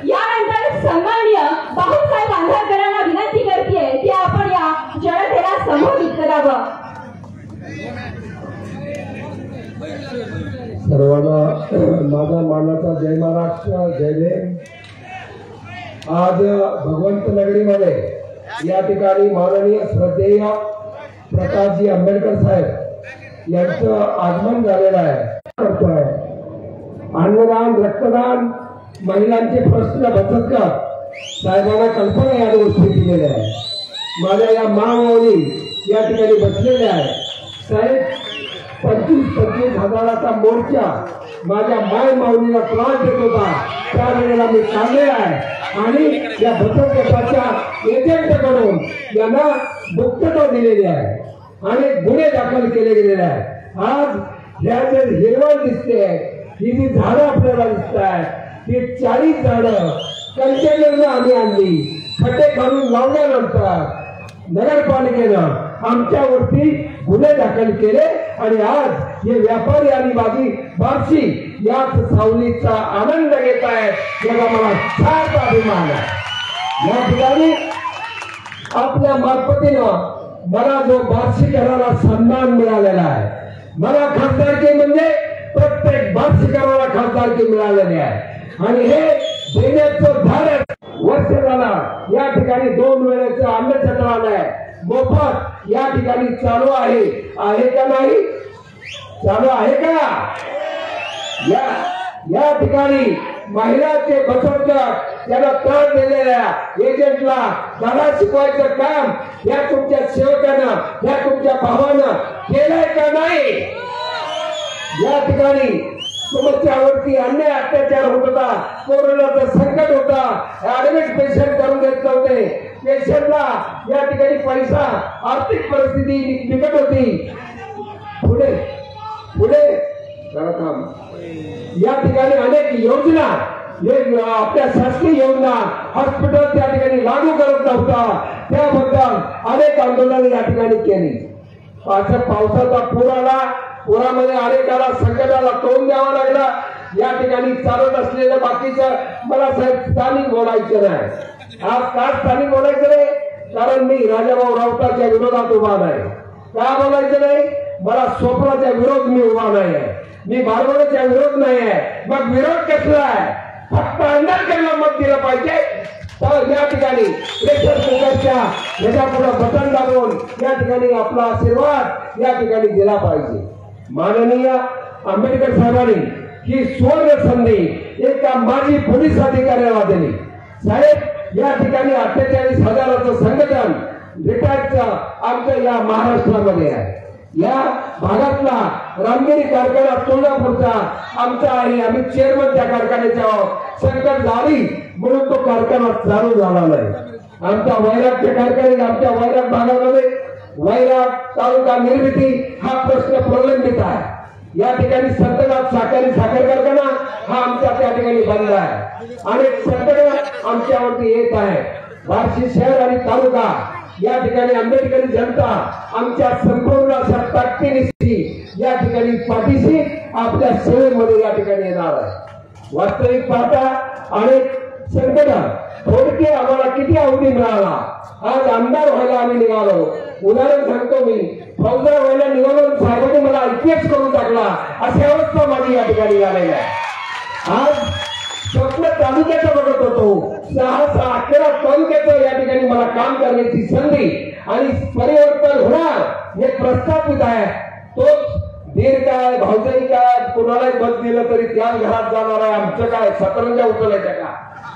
यानंतर सन्माननीय बाळासाहेब आंधळकरांना विनंती करते की आपण या जनतेला संबोधित करावं। सर्वांना माझा मानाचा जय महाराष्ट्र, जय जय। आज भगवंत नगरीमध्ये या ठिकाणी माननीय श्रद्धेय प्रकाशजी आंबेडकर साहेब यांचं आगमन झालेलं आहे. करतोय अन्नदान, रक्तदान, महिलांचे प्रश्न बचत गट साहेबांना कल्पना या गोष्टी दिलेल्या आहे. माझ्या या मावली या ठिकाणी बसलेल्या आहे. साहेब 25-25 हजाराचा मोर्चा माझ्या माय माऊलीला त्रास देत होता त्यावेळेला मी काढलेला आहे आणि या बचत गटाच्या एजंटकडून यांना मुक्तता दिलेली आहे आणि गुन्हे दाखल केले गेलेले आहेत. आज ह्या जे हिरवळ दिसते ही जी झाडं आपल्याला दिसत आहे ती 40 झाडं कंटेनरनं आम्ही आणली. खड्डे घालून लावल्यानंतर नगरपालिकेनं आमच्यावरती गुन्हे दाखल केले आणि आज हे व्यापारी आणि बार्शी याच सावलीचा आनंद घेत आहेत याचा मला फार अभिमान आहे. या ठिकाणी आपल्या मार्फतीनं मला जो बार्शीकराला सन्मान मिळालेला आहे, मला खासदारकी म्हणजे प्रत्येक बार्शीकराला खासदारकी मिळालेली आहे आणि हे देण्याचं धाडस वर्ष झाला. या ठिकाणी 2 वेळेचं अन्न छत्रालय मोफत या ठिकाणी चालू आहे का नाही? चालू आहे का? या ठिकाणी महिलांचे बचत गट त्याला त्रास दिलेल्या एजंटला धडा शिकवायचं काम या तुमच्या सेवकानं, या तुमच्या भावानं केलंय का नाही? या ठिकाणी तुमच्यावरती अन्याय अत्याचार होत होता, कोरोनाचं संकट होता, ऍडमिट पेशंट करून देत नव्हते, पेशंटला या ठिकाणी पैसा, आर्थिक परिस्थिती बिकट होती. पुढे या ठिकाणी अनेक योजना आपल्या शासकीय योजना हॉस्पिटल त्या ठिकाणी लागू करत नव्हता, त्याबद्दल अनेक आंदोलने या ठिकाणी केली. पावसाचा पूर आला, पुरामध्ये अनेकाला संकटाला तोंड द्यावं लागला. या ठिकाणी चालत असलेलं बाकीचं मला साहेब स्थानिक बोलायचं नाही. आज का स्थानिक बोलायचं नाही? कारण मी राजाभाऊ राऊताच्या विरोधात उभा नाही. का बोलायचं नाही? मला स्वप्नाच्या विरोध मी उभा नाही आहे, मी बारवण्याच्या विरोध नाही आहे. मग विरोध कसला आहे? फक्त आंबेडकरला मत दिलं पाहिजे. तर या ठिकाणी प्रेशर कुकरच्या ह्याच्यापुढे बटन दाबून या ठिकाणी आपला आशीर्वाद या ठिकाणी दिला पाहिजे. माननीय आंबेडकर साहेबांनी ही सुवर्ण संधी एका माजी पोलीस अधिकाऱ्याला दिली. साहेब या ठिकाणी 48,000चं संघटन रिटायरचं आमच्या या महाराष्ट्रामध्ये आहे. या भागातला रामगिरी कारखाना सोलापूरचा आमचा आहे, आम्ही चेअरमन त्या कारखान्याच्या संकट झाली म्हणून तो कारखाना चालू झाला नाही. आमच्या वैरागच्या कारखान्यात आमच्या वैराग भागामध्ये वैराग तालुका निर्मिती हा प्रश्न प्रलंबित आहे. या ठिकाणी संतनाथ साखर कारखाना हा आमचा त्या ठिकाणी बंद आहे आणि संकट आमच्यावरती येत आहे. बार्शी शहर आणि तालुका या ठिकाणी आंबेडकरी जनता आमच्या संपूर्ण अशा ताकदीनिशी या ठिकाणी पाठीशी आपल्या सेवेमध्ये या ठिकाणी येणार आहे. वास्तविक पाहता अनेक संकट थोडके आम्हाला किती अवधी मिळाला. आज आमदार व्हायला आम्ही निघालो. उदाहरण सांगतो मी, फौजदार व्हायला निघालो, साहेबांनी मला IPS करून टाकला, अशी अवस्था माझी या ठिकाणी झालेली आहे. आज स्वप्न तालुक्याचं बघत होतो, 6-11 तालुक्याचं या ठिकाणी मला काम करण्याची संधी आणि परिवर्तन होणार हे प्रस्थापित आहे. तोच दीर काय, भाऊजाई काय, कुणालाही मत दिलं तरी त्याच घरात जाणार आहे. आमचं काय सतरंजा उचलायच्या का?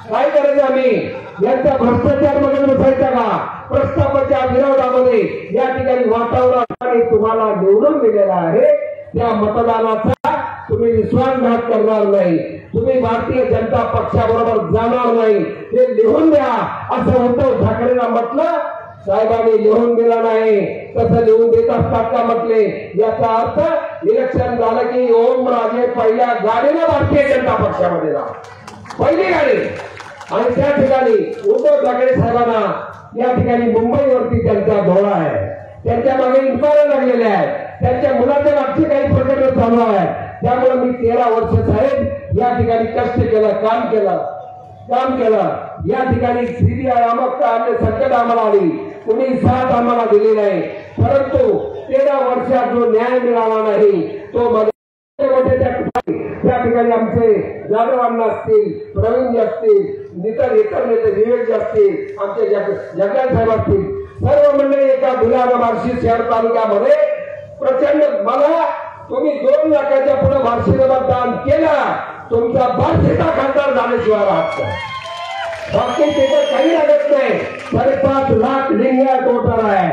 काय करायचं आम्ही? यांचा भ्रष्टाचार बघत बसायचा का? प्रस्तावाच्या विरोधामध्ये या ठिकाणी वातावरण तुम्हाला निवडून दिलेला आहे. त्या मतदानाचा तुम्ही विश्वासघात करणार नाही, तुम्ही भारतीय जनता पक्षाबरोबर जाणार नाही, हे लिहून द्या असं उद्धव ठाकरेंना म्हटलं. साहेबांनी लिहून दिला नाही. तसं लिहून देत असतात का म्हटले? याचा अर्थ इलेक्शन झालं की ओमराजे पहिल्या गाडीला भारतीय जनता पक्षामध्ये जा, पहिली गाडी. आणि त्या ठिकाणी उद्धव ठाकरे साहेबांना या ठिकाणी मुंबईवरती त्यांचा डोळा आहे, त्यांच्या मागे इन्क्वायरी लागलेल्या आहेत, त्यांच्या मुलाच्या मागचे काही प्रकरण चालू आहे. त्यामुळे मी 13 वर्ष साहेब या ठिकाणी कष्ट केलं, काम केलं. या ठिकाणी CBI अन्य संकट आम्हाला आली, कुणी साथ आम्हाला दिली नाही. परंतु 13 वर्षात जो न्याय मिळाला नाही तो त्या ठिकाणी आमचे जाधव अण्णा असतील, प्रवीण असतील, इतर नेते विवेक असतील, आमचे जगदाळ साहेब असतील, सर्व मंडळी एका बुलढाणा बार्शी शहर तालुक्यामध्ये प्रचंड, मला तुम्ही 2 लाखाच्या पुढे बार्शीला मतदान केलं, तुमचा बार्शीचा खासदार झाल्याशिवाय राहत नाही. बाकी तिथे काही लागत नाही. 5.5 लाख लिंगायत वोटर आहे,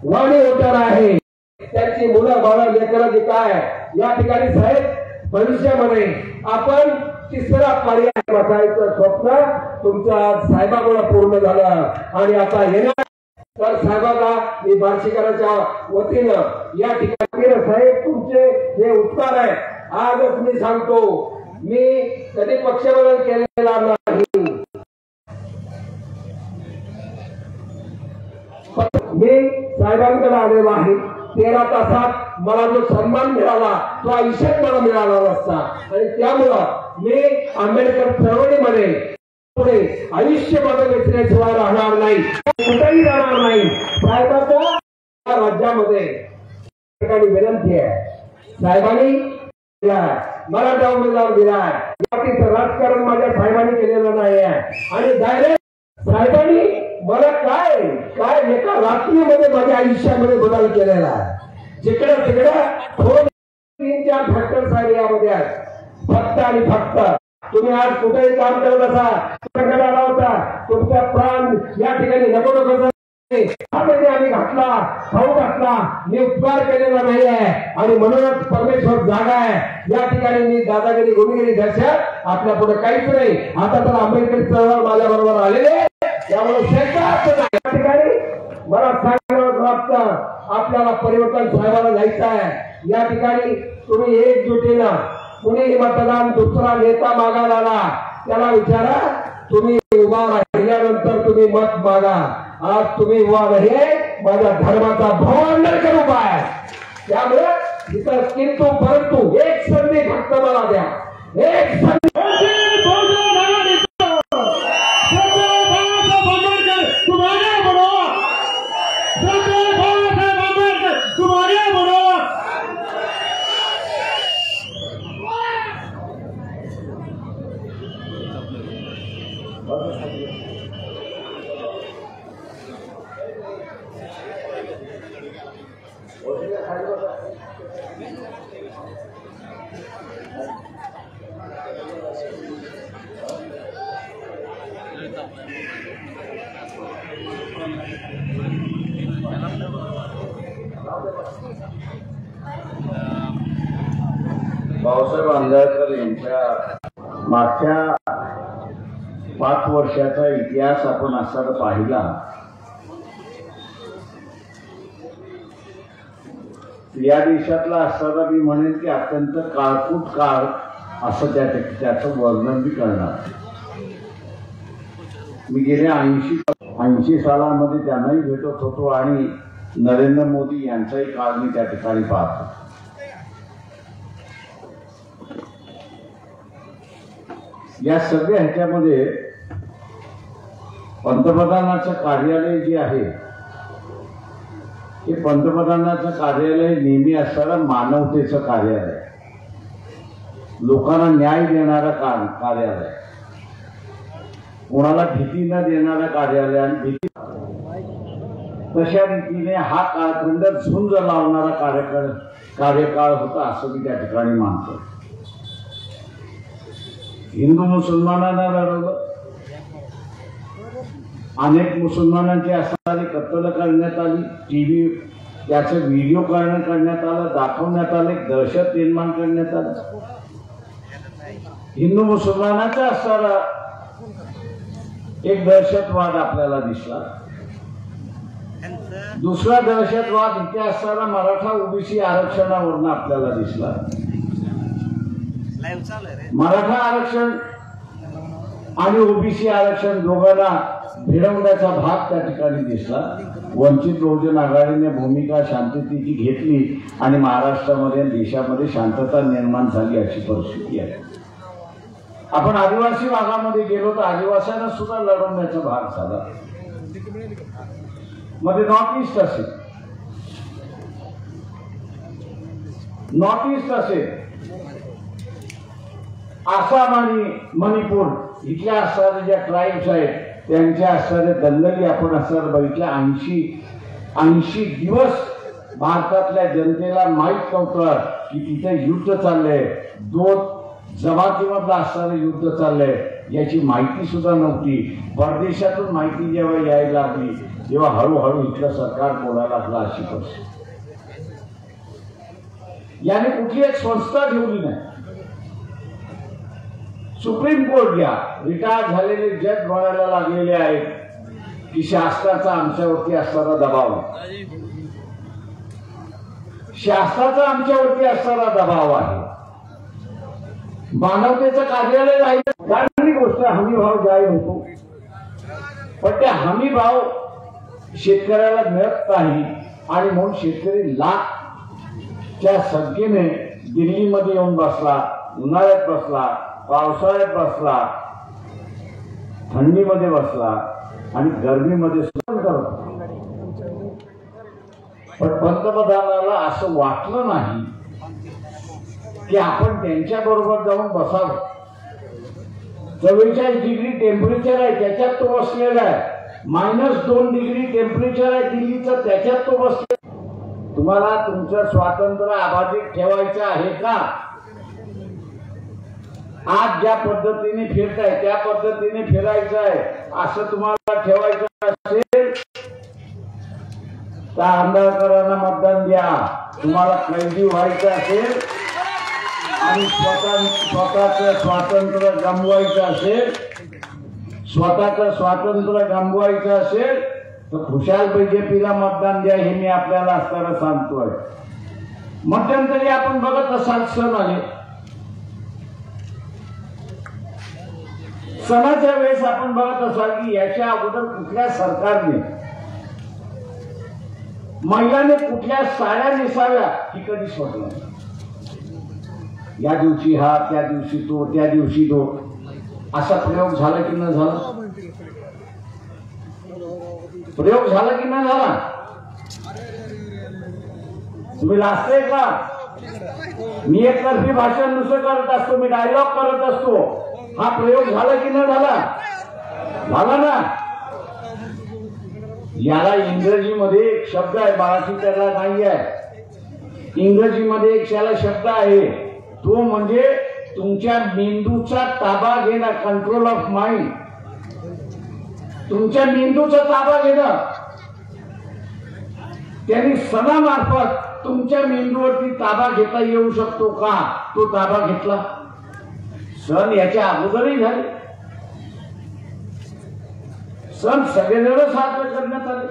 वाणी वोटर आहे, त्यांची मुलं बाळा लेकरं जे काय या ठिकाणी साहेब भविष्यामध्ये आपण तिसरा पर्याय बसायचं स्वप्न तुमच्या साहेबांमुळे पूर्ण झालं. आणि आता येणार तर साहेबांना मी बार्शीकरांच्या वतीनं या ठिकाणी साहेब तुमचे हे उपकार आहे. आजच मी सांगतो, मी कधी पक्षबदल केलेला नाही. मी साहेबांकडे आलेलो आहे. 13 तासात मला जो सन्मान मिळाला तो आयुष्यात मला मिळाला नसता. आणि त्यामुळं मी आंबेडकर चळवळीमध्ये पुढे आयुष्यमध्ये विसरल्याशिवाय राहणार नाही, कुठेही राहणार नाही. साहेबांच्या राज्यामध्ये ठिकाणी विनंती आहे, साहेबांनी मराठा उमेदवार दिलाय, बाकीचं राजकारण माझ्या साहेबांनी केलेलं नाही आहे. आणि डायरेक्ट साहेबांनी मला काय एका रात्रीमध्ये माझ्या आयुष्यामध्ये बदल केलेला आहे. जिकडे तिकडे 3-4 फॅक्टर साहेब यामध्ये आहेत. फक्त आणि फक्त तुम्ही आज कुठेही काम करत असा, आला होता, तुमचा प्राण या ठिकाणी नको आम्ही घातला, खाऊ घातला, मी उपकार केलेला नाही आहे. आणि म्हणूनच परमेश्वर जागा आहे. या ठिकाणी मी दादागिरी गुन्हेगिरी दहशत आपल्या पुढे काहीच नाही. आता तर आंबेडकर चळवळ माझ्या बरोबर आलेले, त्यामुळे या ठिकाणी मला सांगावं वाटतं, आपल्याला परिवर्तन साहेबांना जायचं आहे. या ठिकाणी तुम्ही एकजुटीनं, कुणीही मतदान दुसरा नेता मागायला आला त्याला विचारा, तुम्ही उभा राहिल्यानंतर तुम्ही मत मागा. आज तुम्ही उभा नाही, माझ्या धर्माचा भावांतर उभा आहे. त्यामुळे इथं किंतु परंतु एक संधी फक्त मला द्या, एक संधी. बाबासाहेब आंबेडकर यांच्या मागच्या 5 वर्षाचा इतिहास आपण असा पाहिला, या देशातला असताना मी म्हणेन की अत्यंत काळकूट काळ असं त्याचं वर्णन मी करणार. मी गेल्या 80 सालामध्ये त्यांनाही भेटत होतो आणि नरेंद्र मोदी यांचाही काळ मी त्या ठिकाणी पाहतो. या सगळ्या ह्याच्यामध्ये पंतप्रधानाचं कार्यालय जे आहे हे पंतप्रधानाचं कार्यालय नेहमी असणारं मानवतेचं कार्यालय, लोकांना न्याय देणारं कार्यालय, कोणाला भीती न देणारं कार्यालय. आणि भीती तशा रीतीने हा कालखंड झुंज लावणारा कार्यकाळ होता असं मी त्या ठिकाणी मानतो. हिंदू मुसलमानांना लढवलं, अनेक मुसलमानांची असणारी कत्तल करण्यात आली, टीव्ही त्याचं व्हिडिओ करण्यात आलं, दाखवण्यात आलं, दहशत निर्माण करण्यात आलं. हिंदू मुसलमानाचा असणारा एक दहशतवाद आपल्याला दिसला. दुसरा दहशतवाद इथे असणारा मराठा ओबीसी आरक्षणावरून आपल्याला दिसला. मराठा आरक्षण आणि ओबीसी आरक्षण दोघांना भिडवण्याचा भाग त्या ठिकाणी दिसला. वंचित बहुजन आघाडीने भूमिका शांततेची घेतली आणि महाराष्ट्रामध्ये देशामध्ये शांतता निर्माण झाली अशी परिस्थिती आहे. आपण आदिवासी भागामध्ये गेलो तर आदिवासींना सुद्धा लढवण्याचा भाग झाला. मध्ये नॉर्थ ईस्ट असेल आसाम आणि मणिपूर इथल्या असणाऱ्या ज्या ट्राईब्स आहेत त्यांच्या असणाऱ्या दंगली आपण असणार बघितल्या. 80 दिवस भारतातल्या जनतेला माहीत नव्हतं की तिथे युद्ध चाललंय, 2 जमातीमधलं असणारं युद्ध चाललंय याची माहिती सुद्धा नव्हती. परदेशातून माहिती जेव्हा यायला लागली तेव्हा हळूहळू इथलं सरकार बोलायला लागलं. अशी परिस्थिती याने कुठली एक संस्था ठेवली नाही. सुप्रीम कोर्ट घ्या, रिटायर झालेले जज म्हणायला लागलेले आहेत की शासनाचा आमच्यावरती असणारा दबाव, शासनाचा आमच्यावरती असणारा दबाव आहे. मानवतेचं कार्यालय राहिलं. चांगली गोष्ट हमी भाव जाहीर होतो, पण त्या हमी भाव शेतकऱ्याला मिळत नाही आणि म्हणून शेतकरी लाखच्या संख्येने दिल्लीमध्ये येऊन बसला, उन्हाळ्यात बसला, पावसाळ्यात बसला, थंडीमध्ये बसला आणि गरमीमध्ये सहन करत. पण पंतप्रधानाला असं वाटलं नाही की आपण त्यांच्या बरोबर जाऊन बसावं. 44 डिग्री टेम्परेचर आहे त्याच्यात तो बसलेला आहे, -2 डिग्री टेम्परेचर आहे दिल्लीचं त्याच्यात तो बसलेला. तुम्हाला तुमचं स्वातंत्र्य अबाधित ठेवायचं आहे का? आज ज्या पद्धतीने फिरताय त्या पद्धतीने फिरायचं आहे असं तुम्हाला ठेवायचं असेल तर आंबेडकरांना मतदान द्या. तुम्हाला कैदी व्हायचं असेल आणि स्वतःचं स्वातंत्र्य गमवायचं असेल, स्वतःचं स्वातंत्र्य गमवायचं असेल तर खुशाल बीजेपीला मतदान द्या. हे मी आपल्याला असताना सांगतोय. मध्यंतरी आपण बघत असाल सण आले, सणाच्या वेळेस आपण बघत असाल की याच्या अगोदर कुठल्या सरकारने महिलांनी कुठल्या साड्या नेसाव्या ही कधी सोडलं नाही. या दिवशी हा, त्या दिवशी तो, त्या दिवशी तो, असा प्रयोग झाला की न झाला? प्रयोग झाला की न झाला? तुम्ही लाजताय का? मी एकतर्फी भाषण नुसतं करत असतो, मी डायलॉग करत असतो. हा प्रयोग झाला की न झाला? झाला ना. याला इंग्रजीमध्ये एक शब्द आहे, मराठी त्याला नाही आहे. इंग्रजीमध्ये एक याला शब्द आहे, तो म्हणजे तुमच्या मेंदूचा ताबा घेणं, कंट्रोल ऑफ माइंड. तुमच्या मेंदूचा ताबा घेणं. त्यांनी सणामार्फत तुमच्या मेंदूवरती ताबा घेता येऊ शकतो का? तो ताबा घेतला. सण याच्या अगोदरही झाले, सण सगळेजण साजरे करण्यात आले,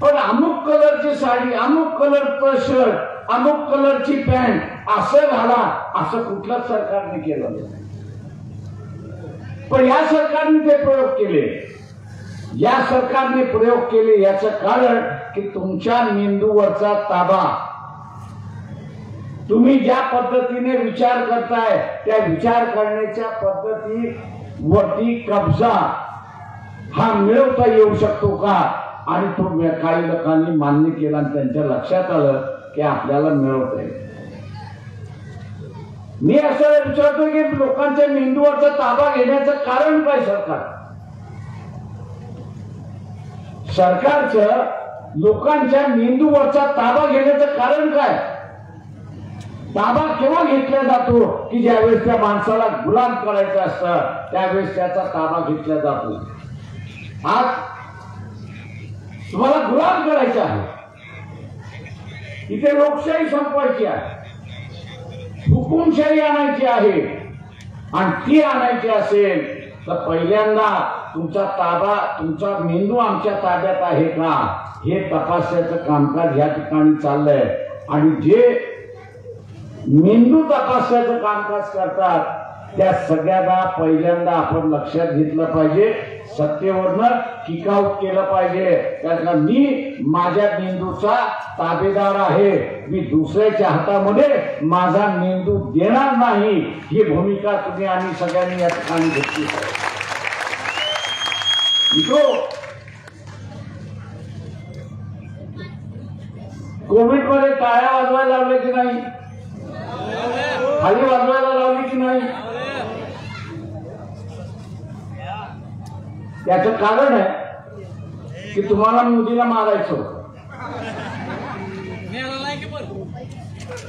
पण अमुक कलरची साडी, अमुक कलरचं शर्ट, अमुक कलरची पॅन्ट असं घाला असं कुठल्याच सरकारने केलं नाही. पण या सरकारने ते प्रयोग केले. या सरकारने प्रयोग केले याचं कारण की तुमच्या मेंदूवरचा ताबा, तुम्ही ज्या पद्धतीने विचार करताय त्या विचार करण्याच्या पद्धतीवरती कब्जा हा मिळवता येऊ शकतो का? आणि तो काही लोकांनी मान्य केला आणि त्यांच्या लक्षात आलं की आपल्याला मिळवता येईल. मी असं विचारतो की लोकांच्या मेंदूवरचा ताबा घेण्याचं कारण काय? सरकारचं लोकांच्या मेंदूवरचा ताबा घेण्याचं कारण काय? ताबा केव्हा घेतला जातो की ज्यावेळेस त्या माणसाला गुलाम करायचं असतं त्यावेळेस त्याचा ताबा घेतला जातो. आज तुम्हाला गुलाम करायचं आहे, इथे लोकशाही संपवायची आहे, हुकुमशाही आणायची आहे आणि ती आणायची असेल तर पहिल्यांदा तुमचा ताबा, तुमचा मेंदू आमच्या ताब्यात आहे का हे तपासण्याचं कामकाज या ठिकाणी चाललंय. आणि जे मेंदू तपासण्याचं कामकाज करतात त्या सगळ्यांना पहिल्यांदा आपण लक्षात घेतलं पाहिजे, सत्तेवरनं किक आउट केलं पाहिजे. कारण मी माझ्या मेंदूचा ताबेदार आहे, मी दुसऱ्याच्या हातामध्ये माझा मेंदू देणार नाही ही भूमिका तुम्ही आणि सगळ्यांनी या ठिकाणी घेतली पाहिजे. कोविड मध्ये टाळ्या वाजवायला लावले की नाही? खाली वाजवायला लावली की नाही? त्याचं कारण आहे की तुम्हाला मोदीला मारायचं.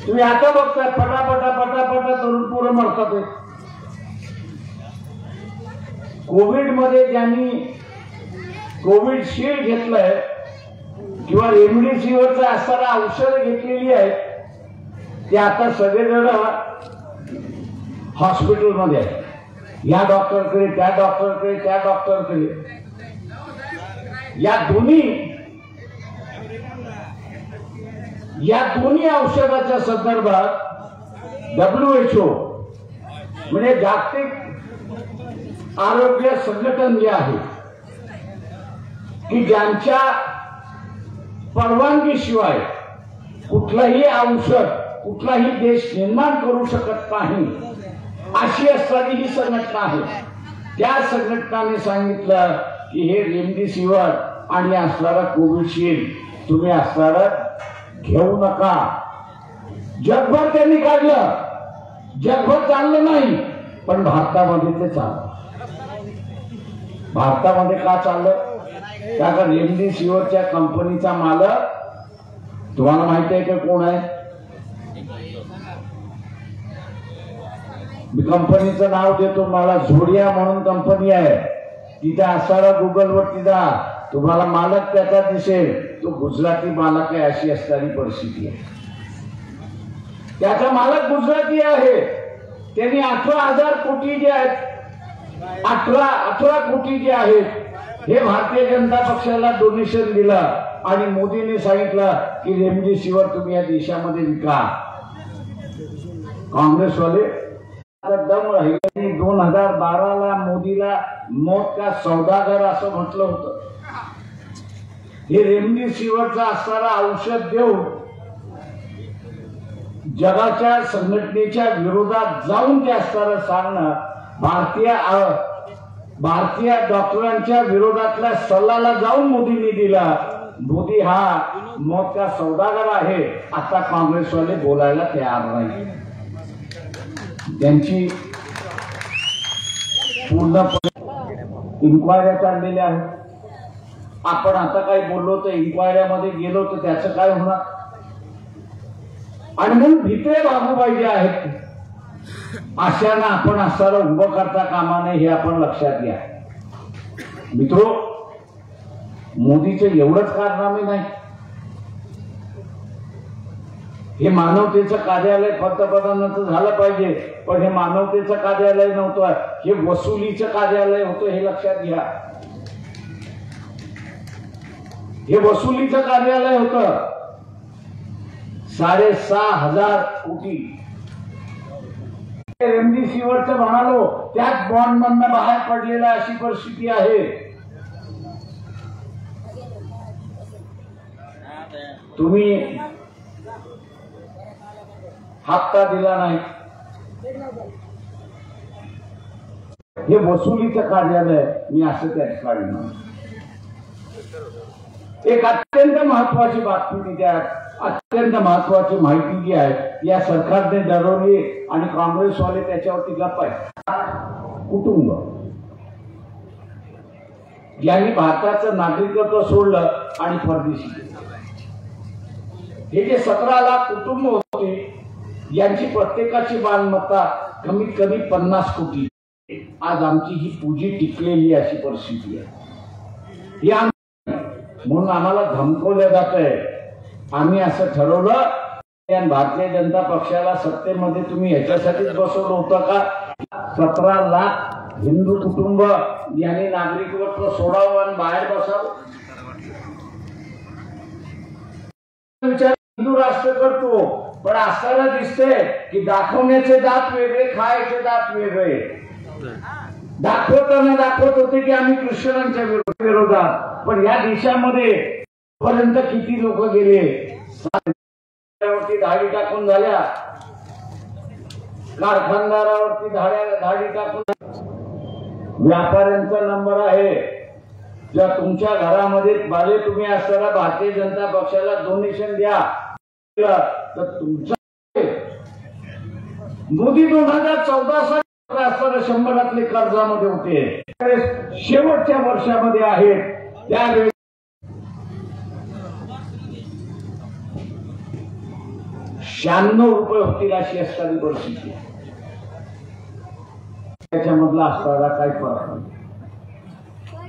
तुम्ही आता बघताय पटापटा पटापटा तरुण पोरं मरतात. कोविड मध्ये ज्यांनी कोविड शील्ड घेतलंय किंवा रेमडेसिवीरचं असताना औषधं घेतलेली आहेत ते आता सगळेजण हॉस्पिटलमध्ये आहेत. या डॉक्टरकडे त्या डॉक्टरकडे त्या डॉक्टरकडे. या दोन्ही औषधाच्या संदर्भात WHO म्हणजे जागतिक आरोग्य संघटन जे आहे की ज्यांच्या परवानगीशिवाय कुठलंही औषध कुठलाही देश निर्माण करू शकत नाही अशी असणारी ही संघटना आहे. त्या संघटनाने सांगितलं की हे रेमडेसिवीर आणि असणारा कोविशिल्ड तुम्ही असणारा घेऊ नका. जगभर त्यांनी काढलं, जगभर चाललं नाही, पण भारतामध्ये ते चाललं. भारतामध्ये का चाललं? कारण रेमडेसिवीरच्या कंपनीचा मालक तुम्हाला माहिती आहे का कोण आहे? मी कंपनीचं नाव देतो मला. झोडिया म्हणून कंपनी आहे. तिथे असणारा गुगल वरती जा, तुम्हाला मालक त्याचा दिसेल. तो गुजराती मालक आहे अशी असणारी परिस्थिती आहे. त्याचा मालक गुजराती आहे. त्यांनी 18,000 कोटी जे आहेत 18 कोटी जे आहेत हे भारतीय जनता पक्षाला डोनेशन दिलं आणि मोदींनी सांगितलं की रेमडेसिवीर तुम्ही या देशामध्ये विका. काँग्रेसवाले दम राहिले. 2012ला मोदीला मौत का सौदागर असं म्हटलं होतं. हे रेमडेसिवीरचं असणारा औषध देऊन जगाच्या संघटनेच्या विरोधात जाऊन ते असणारं सांगणं भारतीय डॉक्टरांच्या विरोधातल्या सल्ल्याला जाऊन मोदींनी दिला. मोदी हा मौत का सौदागर आहे. आता काँग्रेसवाले बोलायला तयार नाही. त्यांची पूर्णपणे इन्क्वायऱ्या चाललेल्या आहेत. आपण आता काही बोललो तर इन्क्वायऱ्यामध्ये गेलो तर त्याचं काय होणार? आणि म्हणून भीते भागूबाई जे आहेत अशांना आपण असणारं उभं करता कामा नये हे आपण लक्षात घ्या. मित्रो, मोदीचं एवढंच कारनामे नाही. हे मानवतेचं कार्यालय पंतप्रधानांचं झालं पाहिजे, पण हे मानवतेचं कार्यालय नव्हतं, हे वसुलीचं कार्यालय होतं. हे लक्षात घ्या. हे वसुलीचं कार्यालय होतं. 6,500 कोटी रेमडेसिवीरचं म्हणालो त्याच बॉन्ड मधनं बाहेर पडलेला अशी परिस्थिती आहे. तुम्ही हप्ता दिला नाही. हे वसुलीचं कार्यालय मी असं त्या ठिकाणी. एक अत्यंत महत्वाची बातमी द्या. अत्यंत महत्वाची माहिती जी आहे या सरकारने डरवली आणि काँग्रेसवाले त्याच्यावरती गप्प आहेत. कुटुंब यांनी भारताचं नागरिकत्व सोडलं आणि परदेशी गेलं. हे जे 17 लाख कुटुंब होते यांची प्रत्येकाची मालमत्ता कमीत कमी 50 कोटी. आज आमची ही पुंजी टिकलेली अशी परिस्थिती आहे. म्हणून आम्हाला धमकवलं जात आहे. आम्ही असं ठरवलं भारतीय जनता पक्षाला सत्तेमध्ये तुम्ही याच्यासाठीच बसवलं होतं का 17 लाख हिंदू कुटुंब यांनी नागरिकत्व सोडावं आणि बाहेर बसावं? विचार हिंदू राष्ट्र करतो, पण असताना दिसते की दाखवण्याचे दात वेगळे, खायचे दात वेगळे. दाखवताना दाखवत होते की आम्ही ख्रिश्चनांच्या विरोधात, पण या देशामध्ये पर्यंत किती लोक गेले. वरती धाडी टाकून झाल्या, कारखानदारावरती धाडी टाकून. व्यापाऱ्यांचा नंबर आहे. जर तुमच्या घरामध्ये बाले तुम्ही असताना भारतीय जनता पक्षाला डोनेशन द्या तर तुमचं मोदी 2014 साली असताना 100 कर्जामध्ये होते, शेवटच्या वर्षामध्ये आहेत. त्यावेळी 96 रुपये होतील अशी असणारी परिस्थिती. त्याच्यामधला असणारा काही फरक नाही.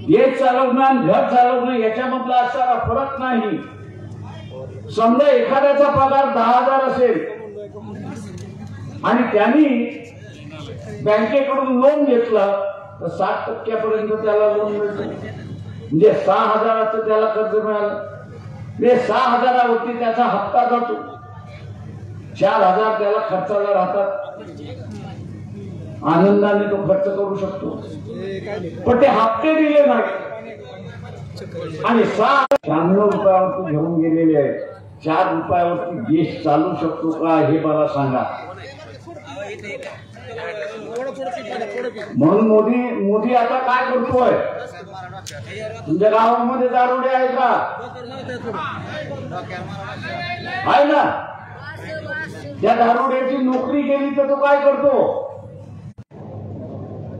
देश चालवणं आणि घर चालवणं याच्यामधला असणारा फरक नाही. समजा एखाद्याचा पगार 10,000 असेल आणि त्यांनी बँकेकडून लोन घेतलं तर 60% त्याला लोन मिळतं. म्हणजे 6,000चं त्याला कर्ज मिळालं. ते 6,000वरती त्याचा हप्ता जातो. 4,000 त्याला खर्चाला राहतात. आनंदाने तो खर्च करू शकतो. पण ते हप्ते दिले नाही आणि 96 रुपयावरती घेऊन गेलेले आहेत. 4 रुपयावरती देश चालू शकतो का हे मला सांगा. म्हणून मोदी आता काय करतोय. तुमच्या गावामध्ये दारुडे आहे का? आहे ना. त्या दारुड्याची नोकरी केली तर तो काय करतो.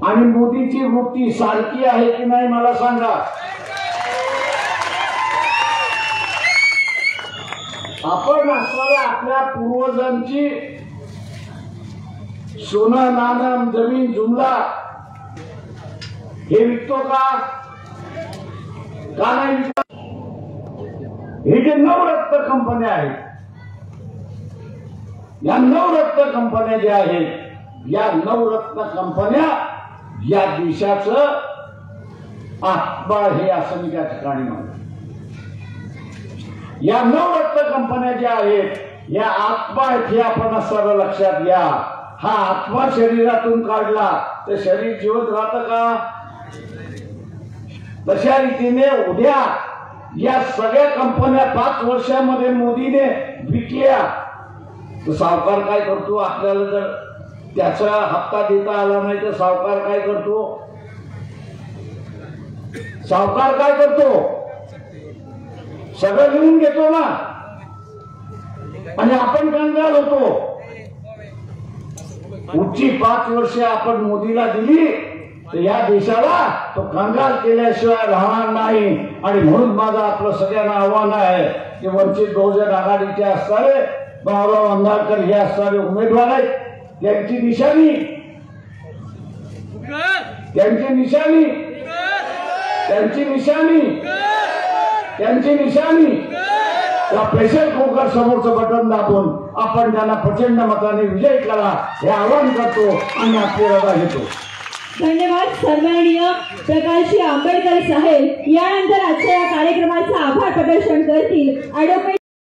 आणि मोदीची वृत्ती सारखी आहे की नाही मला सांगा. आपण असणाऱ्या आपल्या पूर्वजांची सोनं नाणं जमीन जुमला हे विकतो का नाही विकतो. हे जे नवरत्न कंपन्या आहेत, या नवरत्न कंपन्या ज्या आहेत, या नवरत्न कंपन्या या देशाचं आत्मा हे असं मी त्या ठिकाणी म्हणतो. या नवरत्न कंपन्या ज्या आहेत या आत्मा आहेत हे आपण असं लक्षात घ्या. हा आत्मा शरीरातून काढला तर शरीर जिवंत राहतं का. तशा रीतीने उद्या या सगळ्या कंपन्या 5 वर्षामध्ये मोदीने विकल्या तर सावकार काय करतो. आपल्याला जर त्याचा हप्ता देता आला नाही तर सावकार काय करतो. सावकार काय करतो. सगळं लिहून घेतो ना आणि आपण कंगाल होतो. पुढची 5 वर्षे आपण मोदीला दिली तर या देशाला तो कंगाल केल्याशिवाय राहणार नाही. आणि म्हणून माझं आपलं सगळ्यांना आव्हान आहे की वंचित बहुजन आघाडीचे असणारे भाऊराव अंधारकर हे असणारे उमेदवार आहेत. त्यांची निशाणी त्या प्रेशर कुकर समोरचं बटन दाबून आपण त्यांना प्रचंड मताने विजय करा हे आवाहन करतो आणि आपली रजा घेतो. धन्यवाद. सन्माननीय प्रकाशजी आंबेडकर साहेब यानंतर आजच्या या कार्यक्रमाचं आभार प्रदर्शन करतील ॲडव्होकेट